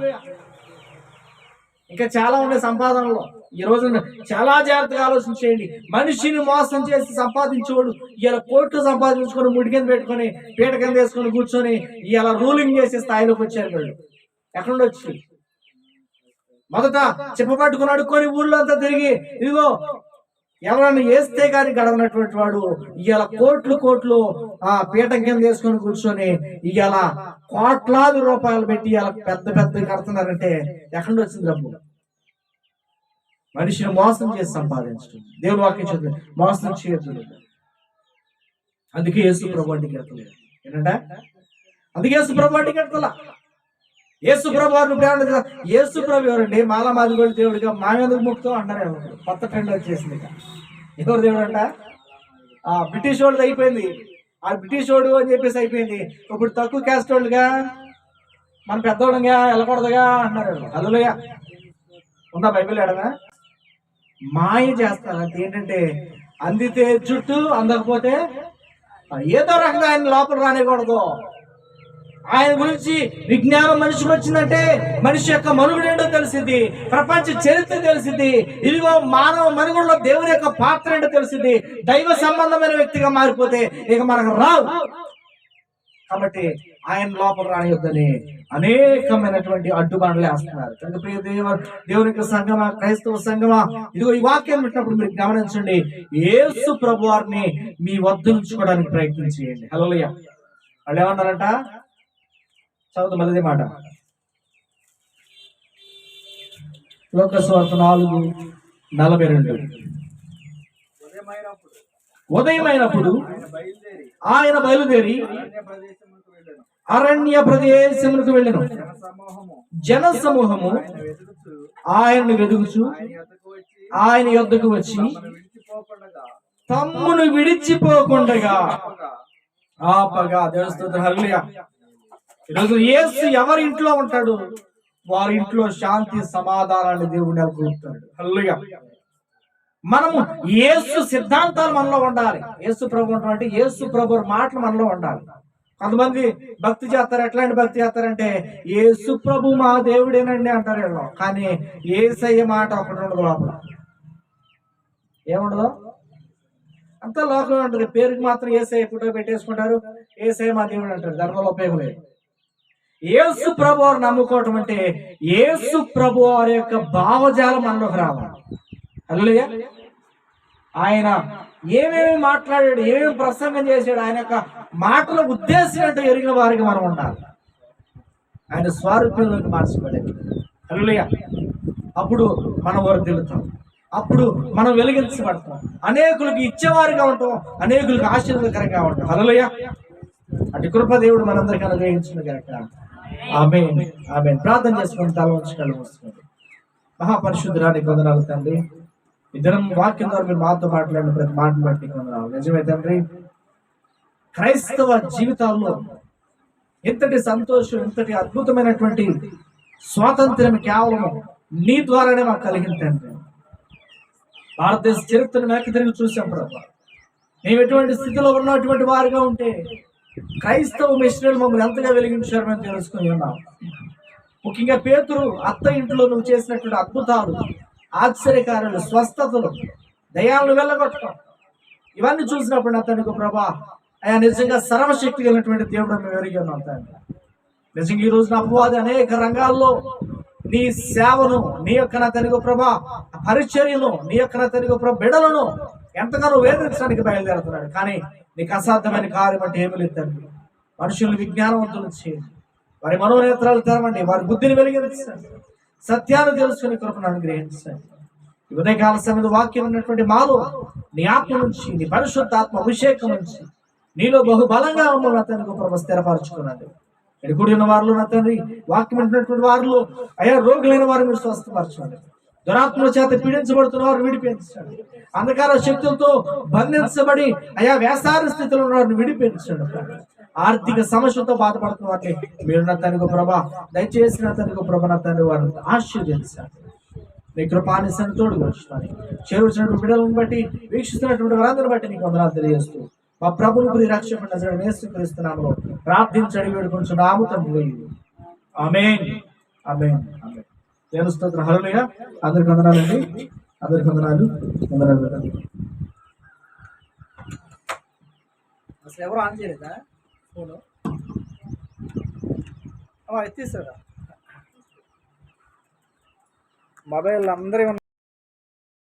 ఇంకా చాలా ఉండే సంపాదనలో. ఈ రోజు చాలా జాగ్రత్తగా ఆలోచించేయండి. మనిషిని మోసం చేసి సంపాదించేవాడు ఇలా కోట్లు సంపాదించుకొని ముడి కింద పెట్టుకొని పీట కింద వేసుకొని కూర్చొని ఇలా రూలింగ్ చేసే స్థాయిలోకి వచ్చారు వీళ్ళు. ఎక్కడ వచ్చి మొదట చెప్పబట్టుకుని అడుక్కొని ఊళ్ళో అంతా తిరిగి ఇదిగో ఎవరైనా వేస్తే కానీ గడవనటువంటి వాడు ఇలా కోట్లు పీఠం కింద వేసుకొని కూర్చొని ఇలా కోట్లాది రూపాయలు పెట్టి ఇలా పెద్ద కడుతున్నారంటే ఎక్కడ వచ్చింది డబ్బు? మనిషిని మోసం చేసి సంపాదించడం. దేవుని వాక్యం చదువు, మోసం చేయొద్దు. అందుకే యేసు ప్రభు అంటికి ఎత్తలేదు. ఏంటంటే అందుకే యేసు ప్రభు అంటికి ఎత్తలా. యేసు ప్రభు యేసు ప్రభు ఎవరండి? మాలమాదిగోడు దేవుడిగా మా ఎందుకు ముక్తం అంటారు. కొత్త ట్రెండ్ వచ్చేసింది. ఎవరు దేవుడు అంట? బ్రిటిష్ వాళ్ళది అయిపోయింది. ఆ బ్రిటిష్ వాడు అని చెప్పేసి అయిపోయింది. ఇప్పుడు తక్కువ క్యాస్ట్ వాళ్ళుగా మన పెద్దవాళ్ళుగా వెళ్ళకూడదుగా అంటున్నారు. హల్లెలూయా. ఉందా బైబిల్ ఎడగా? మాయ చేస్తారు. అంటే ఏంటంటే అందితే చుట్టూ, అందకపోతే ఏదో రకంగా ఆయన లోపల రానికూడదు. ఆయన గురించి విజ్ఞానం మనిషికి వచ్చిందంటే మనిషి యొక్క మనుగడేంటో తెలిసింది, ప్రపంచ చరిత్ర తెలిసింది, ఇదిగో మానవ మనుగడలో దేవుని యొక్క పాత్ర ఏంటో తెలిసింది. దైవ సంబంధమైన వ్యక్తిగా మారిపోతే ఇక మనకు రావు. కాబట్టి ఆయన లోపల రానియొద్దని అనేకమైనటువంటి అడ్డుబాటలు వేస్తున్నారు. కనుక ప్రియ దేవునికి సంఘమా, క్రైస్తవ సంఘమా, ఇదిగో ఈ వాక్యం పెట్టినప్పుడు మీరు గమనించండి, యేసు ప్రభు వారిని మీ వద్ద ఉంచుకోవడానికి ప్రయత్నం చేయండి. హల్లెలూయా. వాళ్ళు ఏమన్నారంట? చదువు మళ్ళీ మాట. లోక సువార్త 4:42. ఉదయమైనప్పుడు ఆయన బయలుదేరి అరణ్య ప్రదేశమునకు వెళ్ళెను. అరణ్య ప్రదేశములకు వెళ్ళెను. జనసమూహము జన సమూహము వెతుకుచు ఆయన్ని వెదుగుచు ఆయన యొద్దకు వచ్చి ఆయన యొద్దకు వచ్చి తమను విడిచిపోకుండా ఆపగా దేవస్తోత్ర హల్లెలూయా. ఈరోజు యేసు ఎవరి ఇంట్లో ఉంటాడు, వారి ఇంట్లో శాంతి సమాధానాన్ని దేవుడు నెలకొల్పుతాడు. హల్లెలూయా. మనము యేసు సిద్ధాంతాలు మనలో ఉండాలి. యేసు ప్రభు అంటే యేసు ప్రభు మాటలు మనలో ఉండాలి. కొంతమంది భక్తి చేస్తారు. ఎట్లాంటి భక్తి చేస్తారంటే యేసు ప్రభు మా దేవుడేనండి అంటారు వీళ్ళు. కానీ యేసయ్య మాట ఒకటి ఉండదు లోపల. ఏముండదు, అంత లోకం ఉంటుంది. పేరుకి మాత్రం యేసయ్య ఫోటో పెట్టేసుకుంటారు, యేసయ్య మా దేవుడు అంటారు. దానివల్ల ఉపయోగం లేదు. యేసు ప్రభు వారు నమ్ముకోవటం అంటే యేసు ప్రభు వారి యొక్క భావజాలం మనలోకి రావాలి. హల్లెలూయా. ఆయన ఏమేమి మాట్లాడాడు, ఏమేమి ప్రసంగం చేశాడు, ఆయన యొక్క మాటల ఉద్దేశం అంటే ఎరిగిన వారికి మనం ఉండాలి. ఆయన స్వరూపంలోకి మార్చబడేది. హల్లెలూయా. అప్పుడు మనం వర్ధిల్లుతాం, అప్పుడు మనం వెలిగించబడతాం, అనేకులకు ఇచ్చేవారిగా ఉంటాం, అనేకులకు ఆశీర్వాదకరంగా ఉంటాం. హల్లెలూయా. అటు కృప దేవుడు మనందరికీ అనుగ్రహించిన కనుక ఆమేన్ ఆమేన్. ప్రార్థన చేసుకుని తల వంచి కళ్ళు మూసుకోండి. మహాపరిశుద్ధురానికి వందనాలు తండ్రి. ఇద్దరం వాక్యం ద్వారా మీరు మాతో మాట్లాడిన ప్రతి మాటను బట్టి వందనాలు. నిజమే తండ్రి, క్రైస్తవ జీవితాల్లో ఎంతటి సంతోషం, ఎంతటి అద్భుతమైనటువంటి స్వాతంత్ర్యం కేవలం నీ ద్వారానే మాకు కలిగింది తండ్రి. భారతదేశ చరిత్రను వెనక్కి తిరిగి చూసాం ప్రభు. మేము ఎటువంటి స్థితిలో ఉన్నటువంటి వారిగా ఉంటే క్రైస్తవ మిషనరీలు మమ్మల్ని ఎంతగా వెలిగించారు మేము తెలుసుకుని ఉన్నాం. ముఖ్యంగా పేతురు అత్త ఇంట్లో నువ్వు చేసినటువంటి అద్భుతాలు, ఆశ్చర్యకారులు, స్వస్థతలు, దయాలను వెళ్ళగొట్టడం, ఇవన్నీ చూసినప్పుడు నా తండ్రి ప్రభా అయ్యా నిజంగా సర్వశక్తి కలిగినటువంటి దేవుడు మేము ఎరిగి ఉన్నాం తండ్రి. నిజంగా ఈ రోజున అపవాది అనేక రంగాల్లో నీ సేవను, నీ యొక్క నా తండ్రి ప్రభా పరిచర్యను, నీ యొక్క నా తండ్రి ప్రభా బిడలను ఎంతగానో వేధించడానికి బయలుదేరుతున్నాడు. కానీ నీకు అసాధ్యమైన కార్యం అంటే ఏమి లేదు తండ్రి. మనుషులు విజ్ఞానవంతులు చేయండి, వారి మనోనేత్రాలు తెరవండి, వారి బుద్ధిని వెలిగించండి, సత్యాన్ని తెలుసుకుని కృపను అనుగ్రహించండి. ఈ ఉదయకాల సమయంలో వాక్యం ఉన్నటువంటి మాలో నీ ఆత్మ నుంచి, నీ పరిశుద్ధ ఆత్మ అభిషేకం నుంచి నీలో బహుబలంగా మమ్మల్ని నా తండ్రి ప్రభు స్థిరపరచుకున్నాడు. ఇక్కడ కూడి ఉన్న వారిలో నా తండ్రి వాక్యం ఉంటున్నటువంటి వారిలో అయ్యా రోగులైన వారు మీరు స్వస్థపరచండి, దురాత్మల చేత పీడించబడుతున్న వారు విడిపించండి, అంధకార శక్తులతో బంధించబడి అయా వేసార స్థితిలో ఉన్న వారిని విడిపించండి, ఆర్థిక సమస్యలతో బాధపడుతున్న వారిని మీరు నా తండ్రి ప్రభా దయచేసి నా తండ్రి ప్రభా నా తండ్రి వారిని ఆశీర్వదించండి. నీ కృపానిసని తోడుకొచ్చుకొని చేరువచ్చినటువంటి బిడ్డలను బట్టి, వీక్షిస్తున్నటువంటి వారందరిని బట్టి నీకు వందనాలు తెలియజేస్తూ మా ప్రభువు ప్రియ రక్షకుడైన యేసుక్రీస్తునామములో ప్రార్థించడి వేడుకొంచున్నాము తండ్రి. ఆమేన్ ఆమేన్ ఆమేన్. దేవుని స్తోత్రం. హల్లెలూయా. అందరికి వందనాలండి, అందరికి వందనాలు. అసలు ఎవరు ఆన్ చేయలేదా ఫోను? ఎత్తేసారా మొబైల్ అందరూ